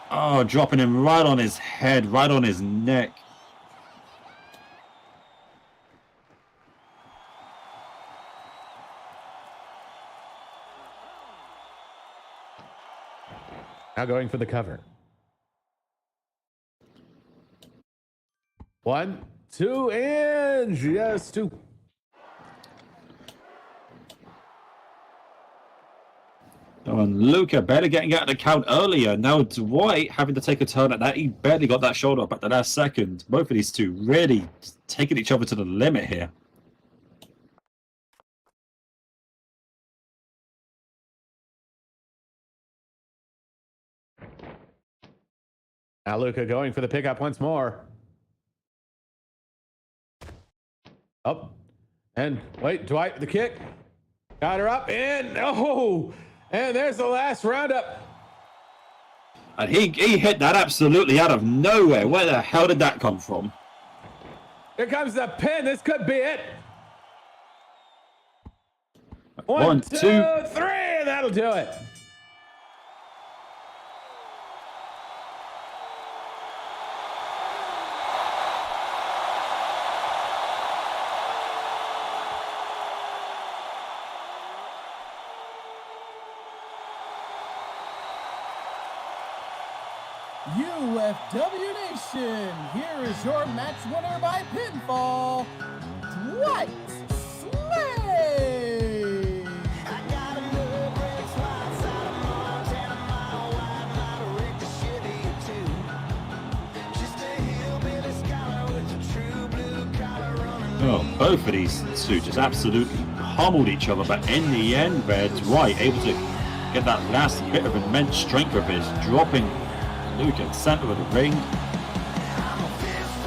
Oh, dropping him right on his head, right on his neck. Now going for the cover. 1, 2, and just 2. Oh, and Luca barely getting out of the count earlier. Now Dwight having to take a turn at that. He barely got that shoulder up at the last second. Both of these two really taking each other to the limit here. Now Luca going for the pickup once more. Up. And wait, Dwight, the kick. Got her up and oh, and there's the last roundup. And he hit that absolutely out of nowhere. Where the hell did that come from? Here comes the pin. This could be it. One, two, three. That'll do it. UFW Nation, here is your match winner by pinfall, Dwight Slade. Oh, both of these two just absolutely pummeled each other, but in the end there, Dwight able to get that last bit of immense strength of his, dropping Luke at the center of the ring.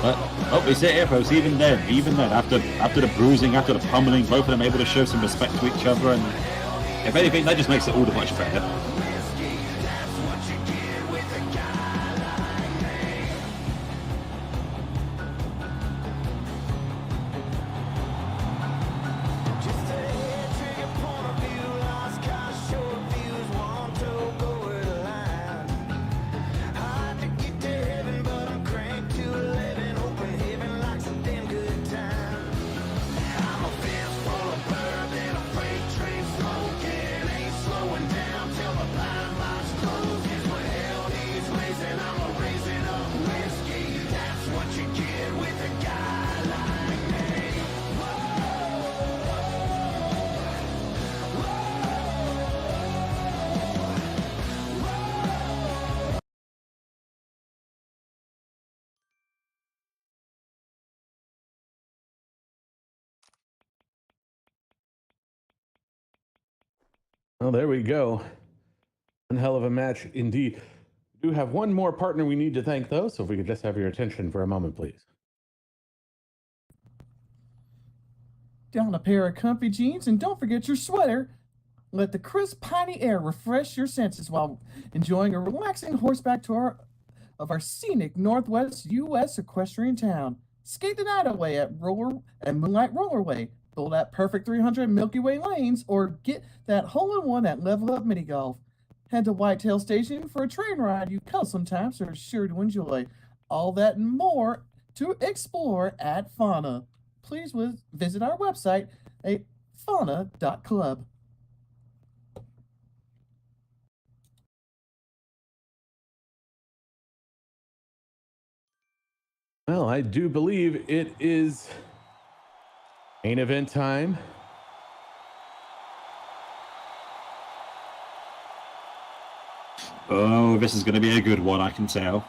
But oh, is it folks? Even then, after the bruising, after the pummeling, both of them able to show some respect to each other, and if anything, that just makes it all the much better. Well, there we go. One hell of a match indeed. We do have one more partner we need to thank, though, so if we could just have your attention for a moment, please. Down a pair of comfy jeans and don't forget your sweater. Let the crisp, piney air refresh your senses while enjoying a relaxing horseback tour of our scenic Northwest U.S. equestrian town. Skate the night away at Moonlight Rollerway. Build that perfect 300 Milky Way lanes, or get that hole-in-one at Level Up Mini Golf. Head to Whitetail Station for a train ride you sometimes are sure to enjoy. All that and more to explore at Fauna. Please visit our website at fauna.club. Well, I do believe it is main event time. Oh, this is going to be a good one, I can tell.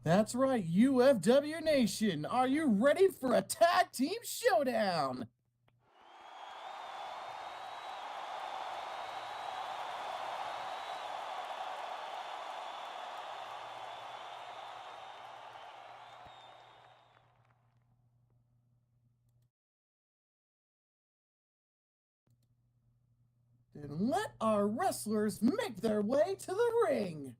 That's right, UFW Nation. Are you ready for a tag team showdown? Then let our wrestlers make their way to the ring.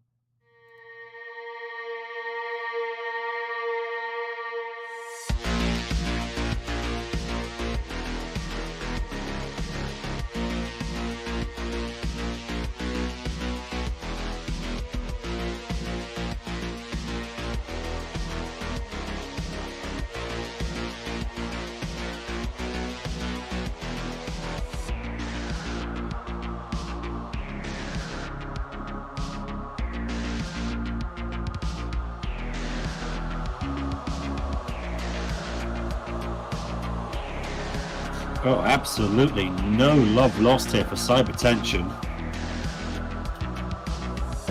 Oh, absolutely no love lost here for Cyber Tension.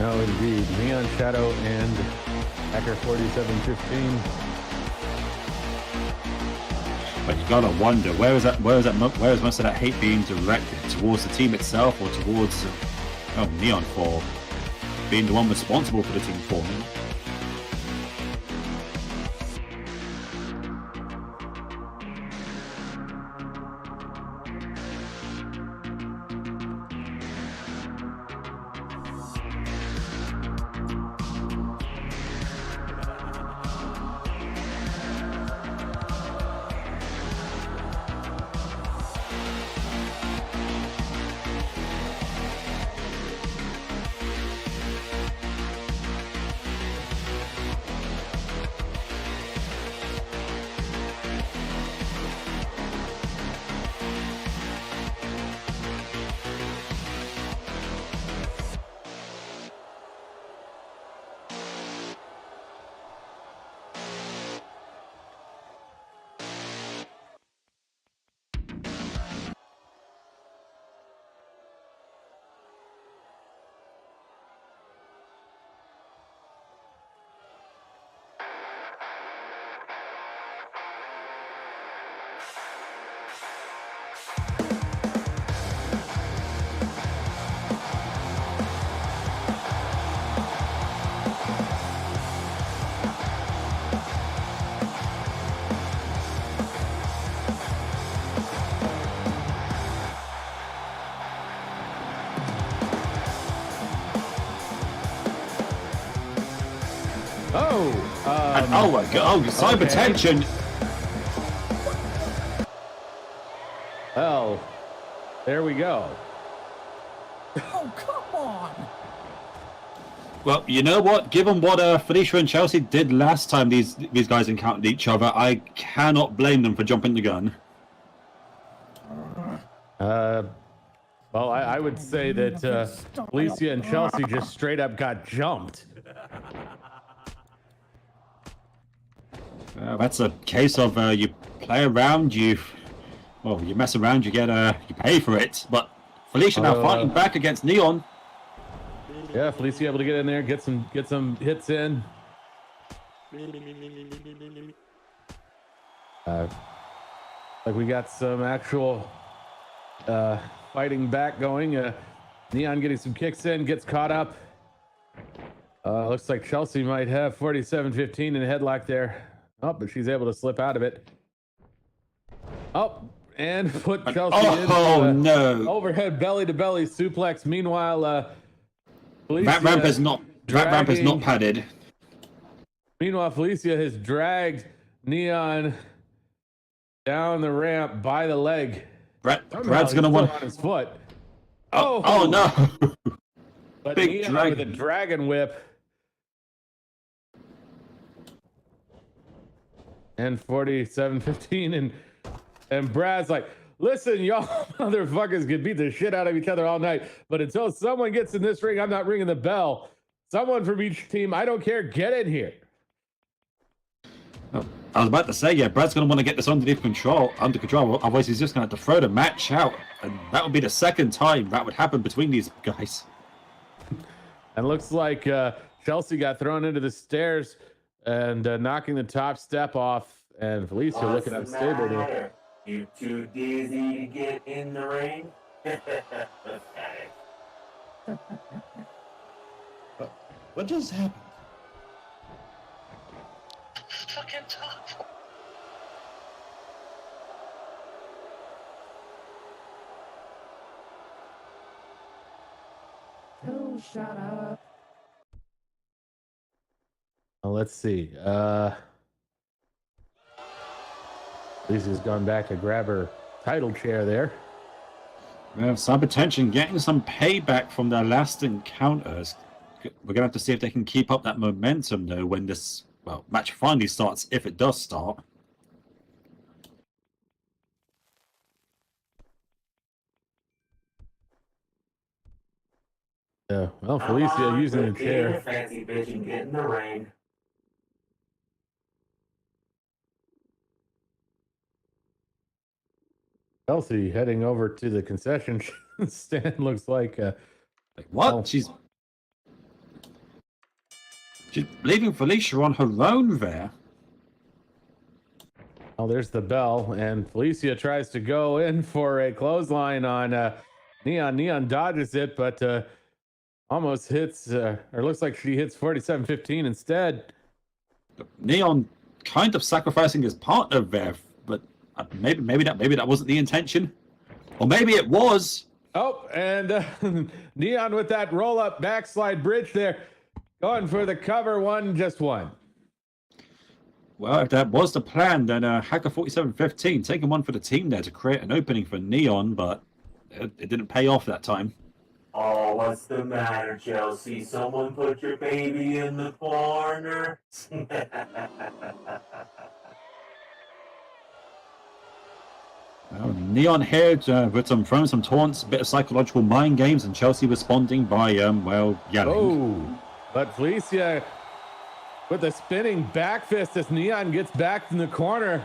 No, indeed. Neon Shadow and Hacker 4715. But you gotta wonder where is most of that hate being directed towards the team itself or towards Neon for being the one responsible for the team forming. Oh my god, cyber tension! Well, there we go. Oh, come on! Well, you know what? Given what Felicia and Chelsea did last time these guys encountered each other, I cannot blame them for jumping the gun. Well, I would say that Felicia and Chelsea just straight up got jumped. That's a case of you play around, you mess around, you pay for it. But Felicia now fighting back against Neon. Yeah, Felicia able to get in there, get some hits in. Like we got some actual fighting back going. Neon getting some kicks in, gets caught up. Looks like Chelsea might have 47-15 in a headlock there. Oh, but she's able to slip out of it. Oh, and put Chelsea into no! Overhead belly to belly suplex. Meanwhile, that ramp is not padded. Meanwhile, Felicia has dragged Neon down the ramp by the leg. Brad's gonna want on his foot. Oh no! But Big Neon dragon. with a dragon whip. And 47-15, and Brad's like, listen, y'all motherfuckers can beat the shit out of each other all night, but until someone gets in this ring, I'm not ringing the bell. Someone from each team, I don't care, get in here. Oh, I was about to say, yeah, Brad's going to want to get this under control. Otherwise, he's just going to have to throw the match out, and that would be the second time that would happen between these guys. And looks like Chelsea got thrown into the stairs and knocking the top step off, and Felicia looking unstable there. You too dizzy to get in the ring? What just happened? Fucking tough. Oh, shut up. Well, let's see. Felicia's gone back to grab her title chair there. Well, cyber tension getting some payback from their last encounters. We're gonna have to see if they can keep up that momentum though when this match finally starts, if it does start. Yeah, well, Felicia using the chair. Fancy bitch and get in the ring. Chelsea heading over to the concession stand. Looks like Like what? Oh. She's She's leaving Felicia on her own there. Oh, there's the bell, and Felicia tries to go in for a clothesline on Neon. Neon dodges it, but almost hits, or looks like she hits 47-15 instead. Neon kind of sacrificing his partner there, but maybe that wasn't the intention, or maybe it was. Oh, and Neon with that roll-up backslide bridge there, going for the cover. Just one. Well, if that was the plan, then Hacker 47-15 taking one for the team there to create an opening for Neon, but it didn't pay off that time. Oh, what's the matter, Chelsea? Someone put your baby in the corner? Well, Neon here with throwing some taunts, a bit of psychological mind games, and Chelsea responding by, yelling. Oh, but Felicia with a spinning back fist as Neon gets back in the corner.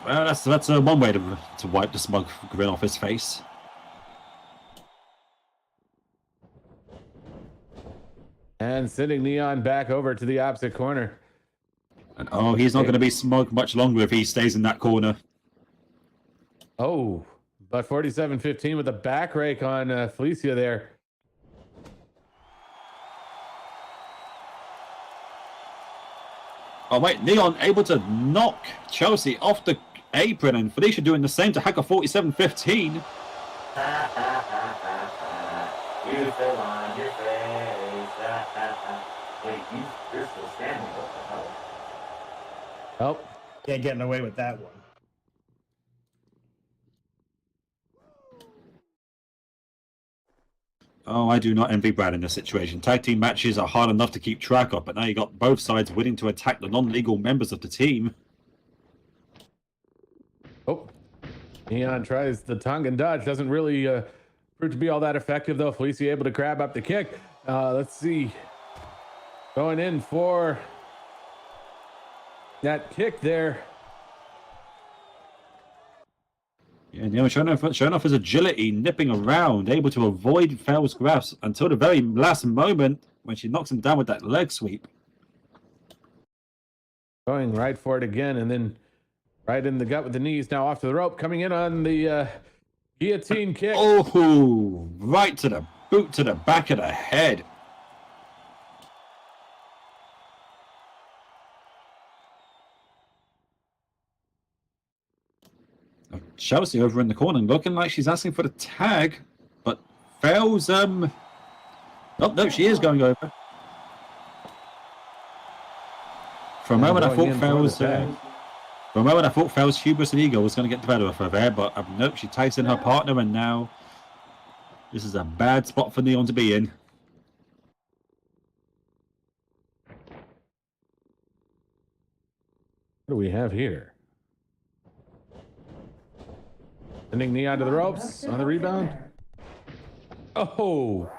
Well, that's one way to wipe the smug grin off his face. And sending Neon back over to the opposite corner. And he's not going to be smug much longer if he stays in that corner. Oh, but 47-15 with a back rake on Felicia there. Oh wait, Neon able to knock Chelsea off the apron, and Felicia doing the same to Hacker 47-15. You fell on your face. Wait, you're still standing. What the hell? Oh, Yeah, getting away with that one. Oh, I do not envy Brad in this situation. Tag team matches are hard enough to keep track of, but now you got both sides willing to attack the non-legal members of the team. oh. Neon tries the tongue and dodge. Doesn't really prove to be all that effective, though. Felicia able to grab up the kick. Let's see. Going in for that kick there. Yeah, Neon showing off his agility, nipping around, able to avoid Fell's grasp until the very last moment when she knocks him down with that leg sweep. Going right for it again, and then right in the gut with the knees. Now off to the rope, coming in on the guillotine kick. Oh, right to the boot to the back of the head. Chelsea over in the corner, looking like she's asking for the tag, but Fell's oh no, she is going over. For a moment, I thought Fell's hubris and ego was going to get the better of her there, but nope, she tags in her partner, and now this is a bad spot for Neon to be in. What do we have here? Sending Neon to the ropes on the rebound. Oh.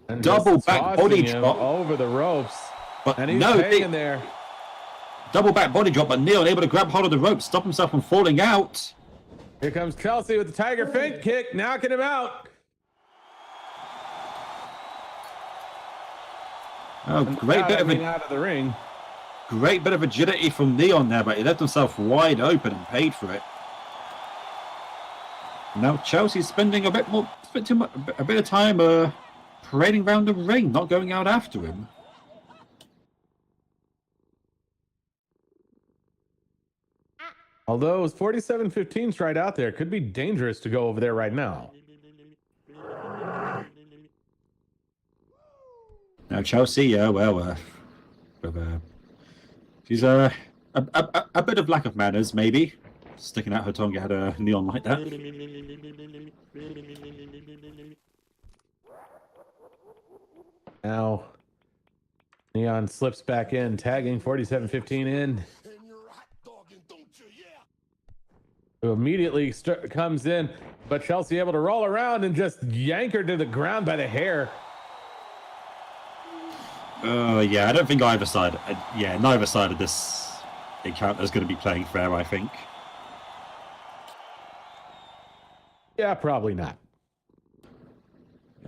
And Double just back tossing body him drop. over the ropes. But And he's no, hanging there. double back body drop, but Neon able to grab hold of the rope, stop himself from falling out. Here comes Chelsea with the tiger feint kick, knocking him out. Oh, great bit of out of the ring. great bit of agility from Neon there, but he left himself wide open and paid for it. Now Chelsea's spending a bit of time parading around the ring, not going out after him. Although 47-15's right out there, could be dangerous to go over there right now. Now Chelsea, she's a bit of lack of manners, maybe. Sticking out her tongue at a Neon like that. Now, Neon slips back in, tagging 47-15 in. Who immediately comes in, but Chelsea able to roll around and just yank her to the ground by the hair. Yeah, I don't think either side. Neither side of this encounter is going to be playing fair, I think. Yeah, probably not.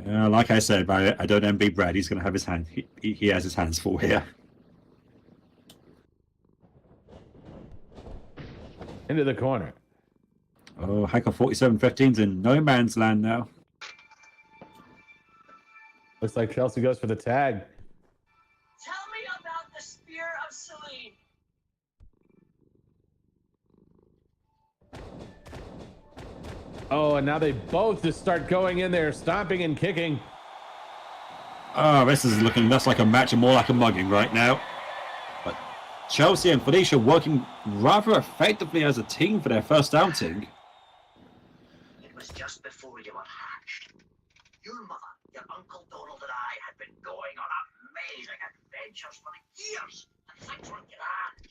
Like I said, I don't envy Brad. He's going to have his hand. He has his hands full here. Into the corner. Oh, Hacker 47-15's in no man's land now. Looks like Chelsea goes for the tag. Tell me about the Spear of Selene. Oh, and now they both just start going in there, stomping and kicking. Oh, this is looking less like a match and more like a mugging right now. But Chelsea and Felicia working rather effectively as a team for their first outing. It was just before you were hatched. Your mother, your Uncle Donald, and I had been going on amazing adventures for years, and things were grand.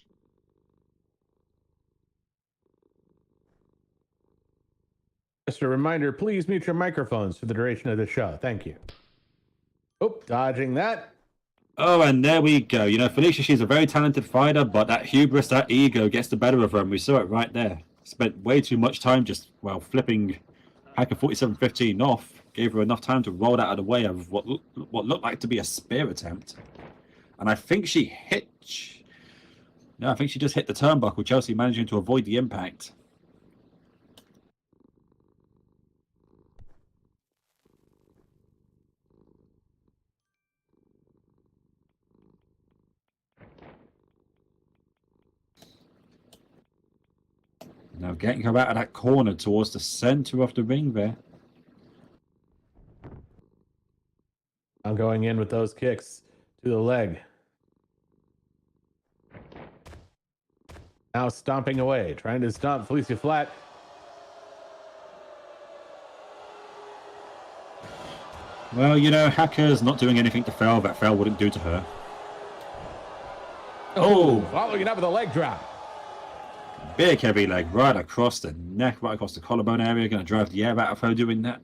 Just a reminder, please mute your microphones for the duration of the show. Thank you. Oh, dodging that. Oh, and there we go. You know, Felicia, she's a very talented fighter, but that hubris, that ego gets the better of her, and we saw it right there. Spent way too much time just, well, flipping Hacker 47-15 off. Gave her enough time to roll out of the way of what looked like to be a spear attempt. And I think she hit... No, I think she just hit the turnbuckle, Chelsea managing to avoid the impact. Now getting her out of that corner towards the center of the ring there. I'm going in with those kicks to the leg. Now stomping away, trying to stomp Felicia flat. Well, you know, Hacker's not doing anything to Fel that Fel wouldn't do to her. Oh, following it up with a leg drop. Big heavy leg right across the neck, right across the collarbone area. Going to drive the air out of her doing that.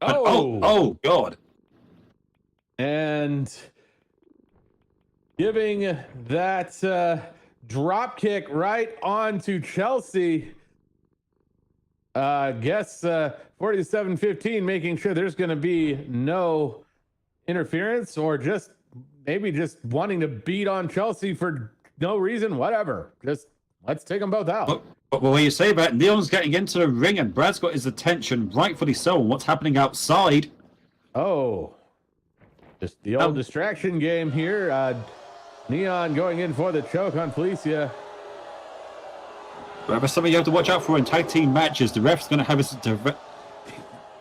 Oh, God. And giving that drop kick right onto Chelsea. Guess 47-15, making sure there's going to be no interference, or just maybe just wanting to beat on Chelsea for no reason, whatever. Just let's take them both out. But when you say that, Neon's getting into the ring and Brad's got his attention, rightfully so, on what's happening outside. Oh, just the old distraction game here. Neon going in for the choke on Felicia. But that's something you have to watch out for in tag team matches. The ref's going to have his he's going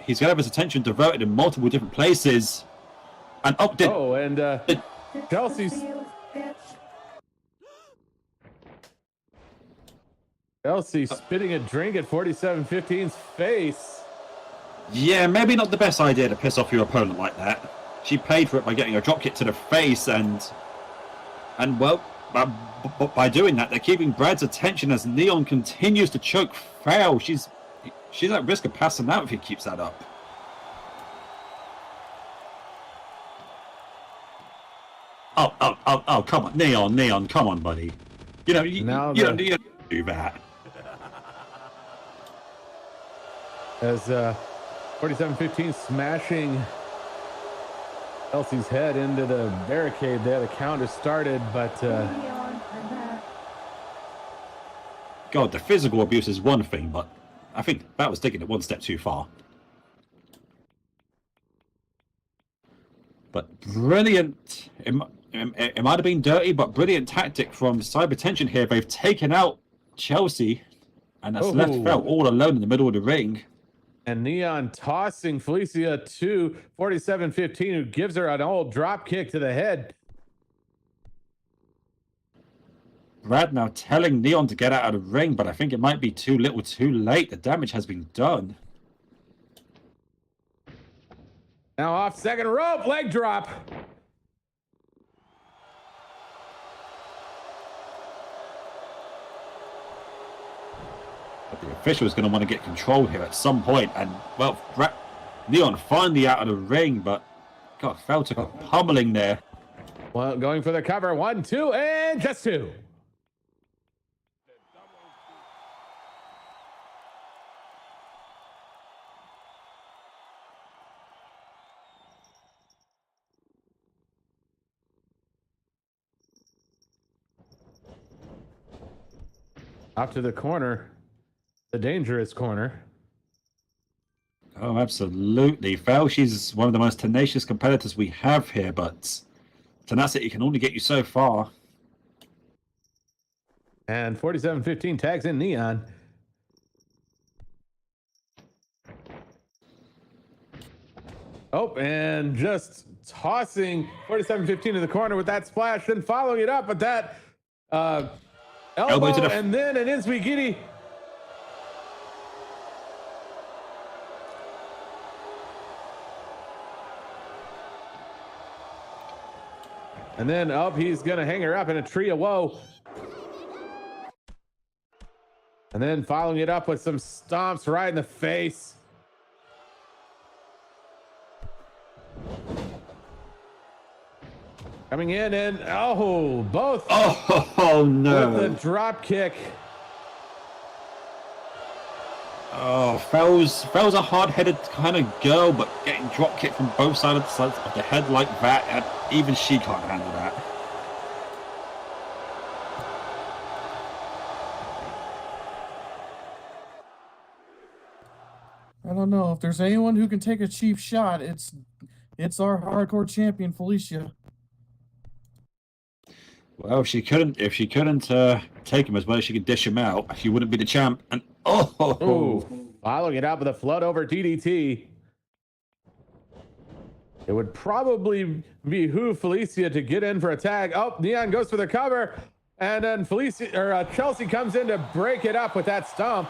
to have his attention diverted in multiple different places. And Chelsea's spitting a drink at 47-15's face. Yeah, maybe not the best idea to piss off your opponent like that. She paid for it by getting a drop kick to the face, and well, by doing that, they're keeping Brad's attention as Neon continues to choke Fel. She's at risk of passing out if he keeps that up. Oh, come on, Neon, come on, buddy. You know, you don't do that. As 47-15 smashing Chelsea's head into the barricade there. The count has started, but God, the physical abuse is one thing, but I think that was taking it one step too far. But brilliant. It might have been dirty, but brilliant tactic from Cybertension here. They've taken out Chelsea, and that's left Fel all alone in the middle of the ring. And Neon tossing Felicia to 47-15, who gives her an old drop kick to the head. Brad now telling Neon to get out of the ring, but I think it might be too little too late. The damage has been done. Now off second rope, leg drop. But the official is going to want to get control here at some point, and well, Neon finally out of the ring, but God, Fel took a pummeling there. Well, going for the cover, 1, 2, and just 2. Up to the corner, the dangerous corner. Oh, absolutely. Fel, she's one of the most tenacious competitors we have here, but tenacity can only get you so far. And 47-15 tags in Neon. Oh, and just tossing 47-15 in the corner with that splash, and following it up with that elbow to the and then an Inswigiri. And then up, he's going to hang her up in a tree of woe. And then following it up with some stomps right in the face. Coming in and both. Oh no. With the drop kick. Oh, Fel's a hard-headed kind of girl, but getting drop kicked from both sides of the head like that, even she can't handle that. I don't know if there's anyone who can take a cheap shot. It's our hardcore champion, Felicia. Well, if she couldn't take him as well as she could dish him out, she wouldn't be the champ. And following it up with a flood over DDT. It would probably behoove Felicia to get in for a tag. Oh, Neon goes for the cover, and then Chelsea comes in to break it up with that stomp.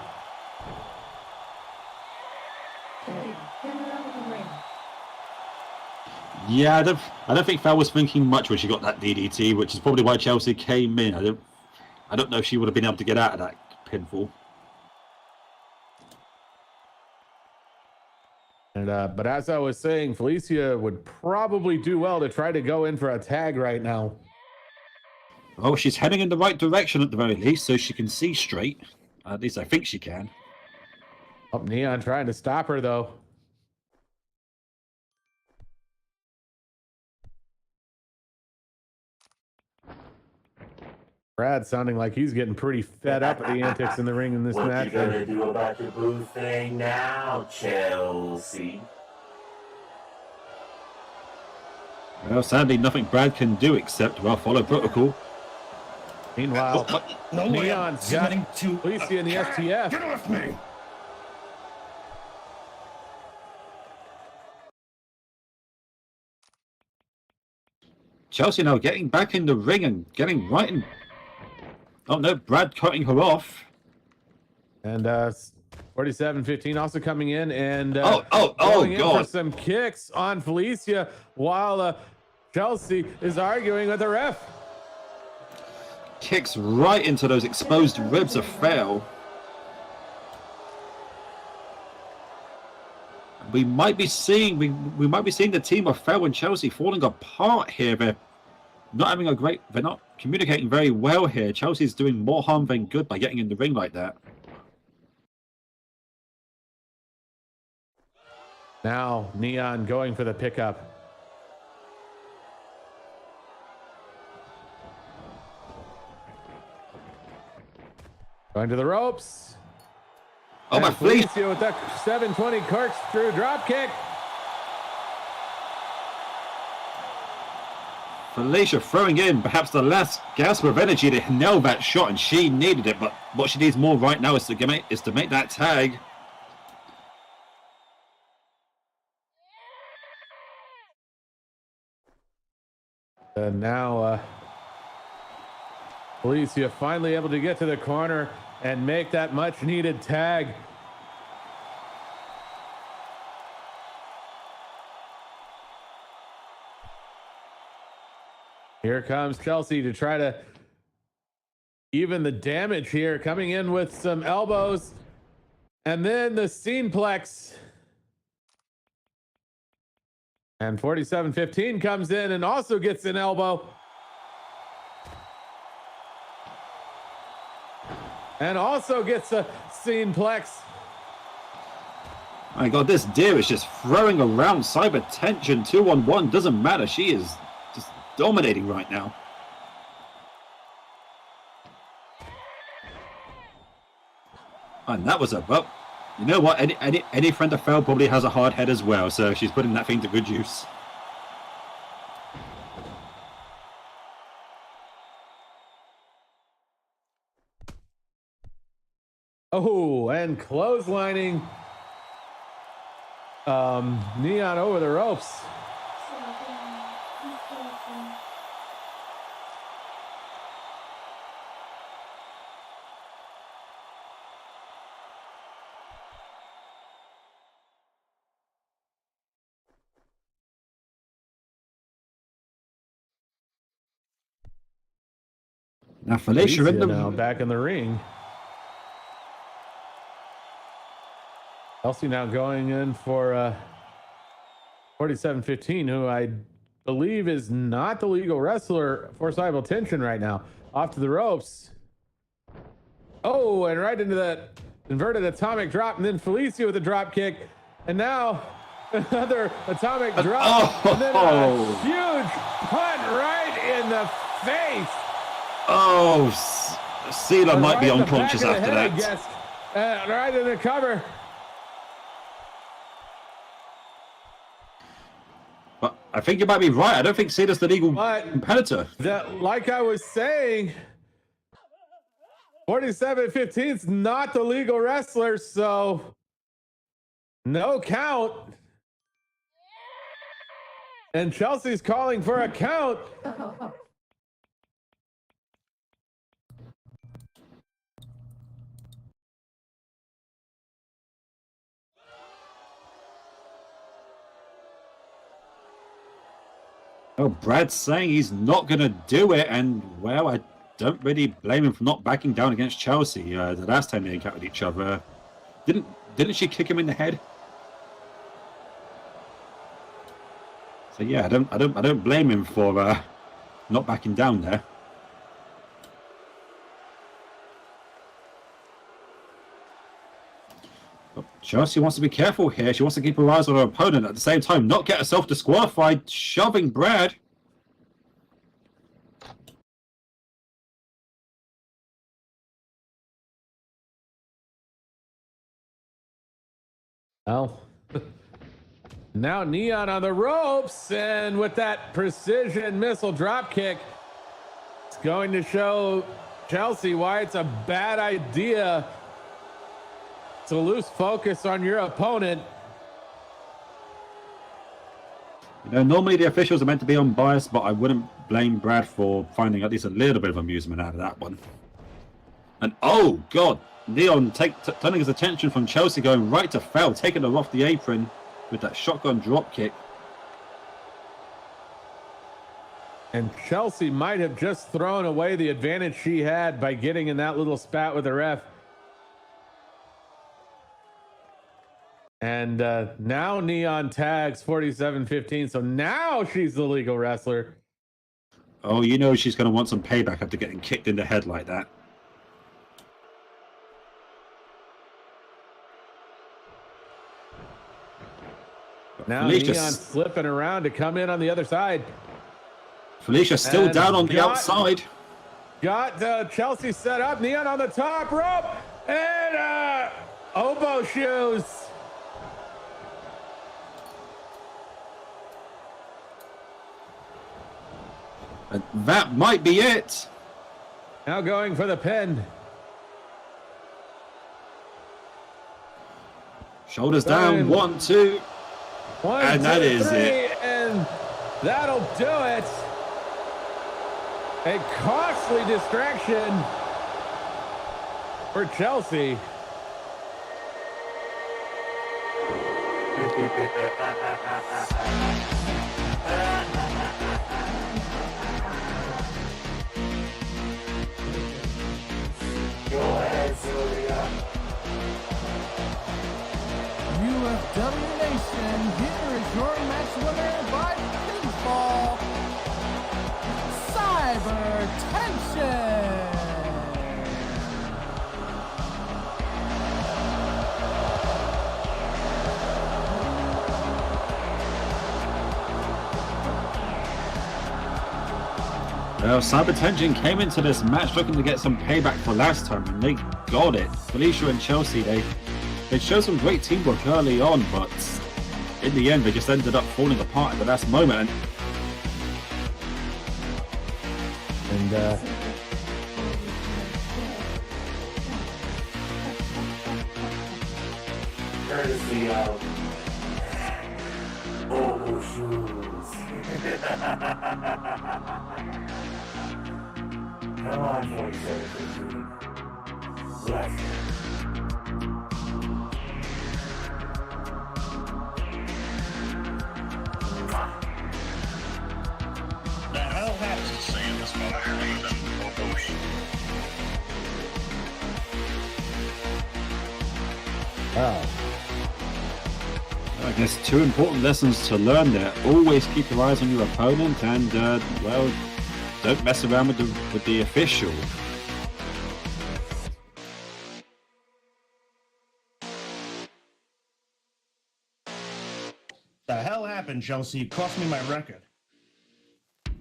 Yeah, I don't think Fel was thinking much when she got that DDT, which is probably why Chelsea came in. I don't know if she would have been able to get out of that pinfall. And but as I was saying, Felicia would probably do well to try to go in for a tag right now. Oh, she's heading in the right direction at the very least, so she can see straight. At least I think she can. Oh, Neon trying to stop her though. Brad sounding like he's getting pretty fed up at the antics in the ring in this match. What you gonna do about your boo thing now, Chelsea? Well, sadly, nothing Brad can do except, well, follow protocol. Meanwhile, No way. Neon's got Felicia in the STF. Get off me! Chelsea now getting back in the ring and getting right in. Oh no, Brad cutting her off. And 47-15 also coming in and going in for some kicks on Felicia while Chelsea is arguing with the ref. Kicks right into those exposed ribs of Fel. We might be seeing the team of Fel and Chelsea falling apart here. They're not communicating very well here. Chelsea's doing more harm than good by getting in the ring like that. Now Neon going for the pickup. Going to the ropes. Oh, my Felicia Felicia with that 720 corkscrew drop kick. Felicia throwing in perhaps the last gasp of energy to nail that shot, and she needed it. But what she needs more right now is to make that tag. And now Felicia finally able to get to the corner and make that much needed tag. Here comes Chelsea to try to even the damage here, coming in with some elbows and then the Sceneplex. And 47-15 comes in and also gets an elbow. And also gets a Sceneplex. My God, this deer is just throwing around cyber tension 2-on-1. Doesn't matter. She is just dominating right now. And that was a well. You know what? Any friend of Fel probably has a hard head as well, so she's putting that thing to good use. Oh, and clotheslining Neon over the ropes. Now Felicia in the now back in the ring. Chelsea now going in for 47-15, who I believe is not the legal wrestler for Cyber Tension right now. Off to the ropes. Oh, and right into that inverted atomic drop, and then Felicia with a drop kick, and now another atomic drop, and then a huge punt right in the face. Oh, Cena might be unconscious after head, that. I guess. Right in the cover. But I think you might be right. I don't think Cena's the legal competitor. Like I was saying, 47-15 is not the legal wrestler, so no count. And Chelsea's calling for a count. Oh, Brad's saying he's not going to do it, and well, I don't really blame him for not backing down against Chelsea. The last time they encountered each other, didn't she kick him in the head? So yeah, I don't blame him for not backing down there. But Chelsea wants to be careful here. She wants to keep her eyes on her opponent at the same time, not get herself disqualified, shoving Brad. Well, now Neon on the ropes, and with that precision missile drop kick, it's going to show Chelsea why it's a bad idea to lose focus on your opponent. You know, normally the officials are meant to be unbiased, but I wouldn't blame Brad for finding at least a little bit of amusement out of that one. And oh god, Neon turning his attention from Chelsea, going right to Fel, taking her off the apron with that shotgun drop kick. And Chelsea might have just thrown away the advantage she had by getting in that little spat with the ref. And now Neon tags 47-15, so now she's the legal wrestler. Oh, you know she's going to want some payback after getting kicked in the head like that. Now Neon slipping around to come in on the other side. Felicia still down on the outside. Got Chelsea set up. Neon on the top rope. And oboe shoes. And that might be it. Now going for the pin. Shoulders down. 1, 2. And that is it. And that'll do it. A costly distraction for Chelsea. Go ahead, Sylvia. UFW Nation, here is your match winner by pinfall, Cyber Tension. Well, Cyber Tension came into this match looking to get some payback for last time, and they got it. Felicia and Chelsea, they showed some great teamwork early on, but in the end, they just ended up falling apart at the last moment. And courtesy of Oval Shoes. Come on, 47. Bless you. The hell happens to saying this wow. I guess 2 important lessons to learn there. Always keep your eyes on your opponent, and well, don't mess around with the official. The hell happened, Chelsea? You cost me my record.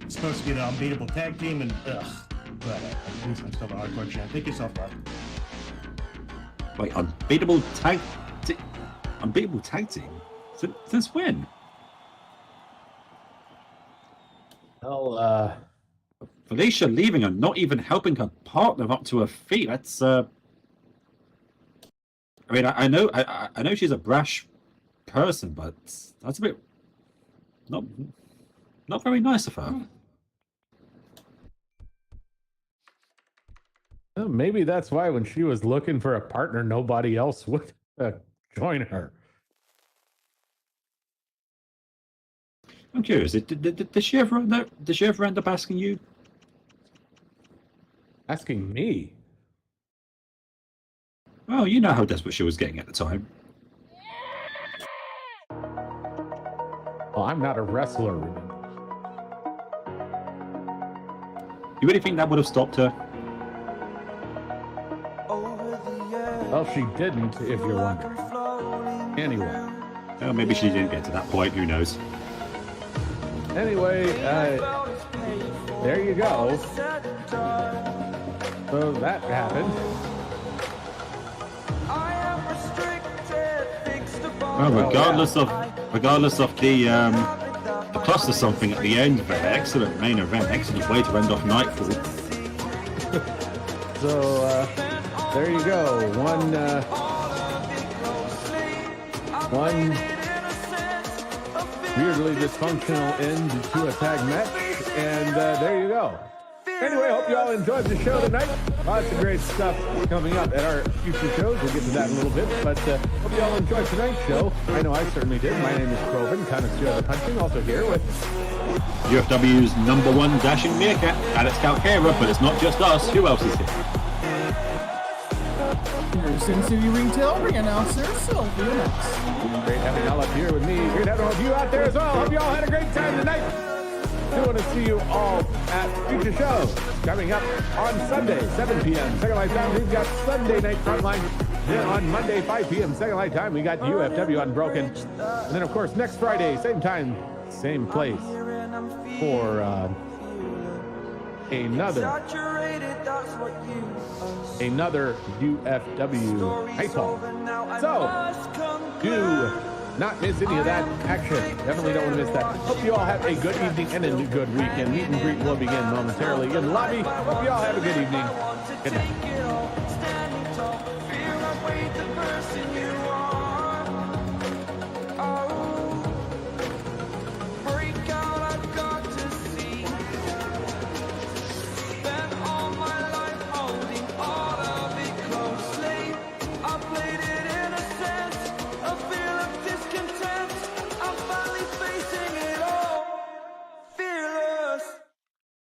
It's supposed to be the unbeatable tag team, and ugh. But at least I'm still the hardcore champ. Take yourself out. Wait, unbeatable tag team? Since when? Well, Felicia leaving and not even helping her partner up to her feet. That's I mean, I know she's a brash person, but that's a bit not very nice of her. well, maybe that's why when she was looking for a partner, nobody else would join her. I'm curious. Did she ever end up asking you? Asking me? Well, you know how desperate she was getting at the time. Well, I'm not a wrestler, remember? You really think that would have stopped her? Well, she didn't, if you're wondering. Anyway. Well, maybe she didn't get to that point. Who knows? Anyway, there you go. So that happened. Well, regardless of the plus of something at the end of it, excellent main event, excellent way to end off Nightfall. So there you go. One weirdly dysfunctional end to a tag match, and there you go. Anyway, hope you all enjoyed the show tonight. Lots of great stuff coming up at our future shows. We'll get to that in a little bit, but hope you all enjoyed tonight's show. I know I certainly did. My name is Kroven, connoisseur of the punching, also here with UFW's #1 dashing meerkat, Alex Calcara, but it's not just us. Who else is here? Your Sin City Retail ring announcer, Sylvia Max. Great having y'all up here with me. Great having all of you out there as well. Hope you all had a great time tonight. We want to see you all at future shows coming up on Sunday, 7 p.m. Second Light Time. We've got Sunday Night Frontline. Then on Monday, 5 p.m. Second Light Time, we got UFW Unbroken. And then, of course, next Friday, same time, same place for another UFW Nightfall. So, do not miss any of that action. Definitely don't want to miss that. Hope you all have a good evening and a good weekend. Meet and greet will begin momentarily in the lobby. Hope you all have a good evening. Good night.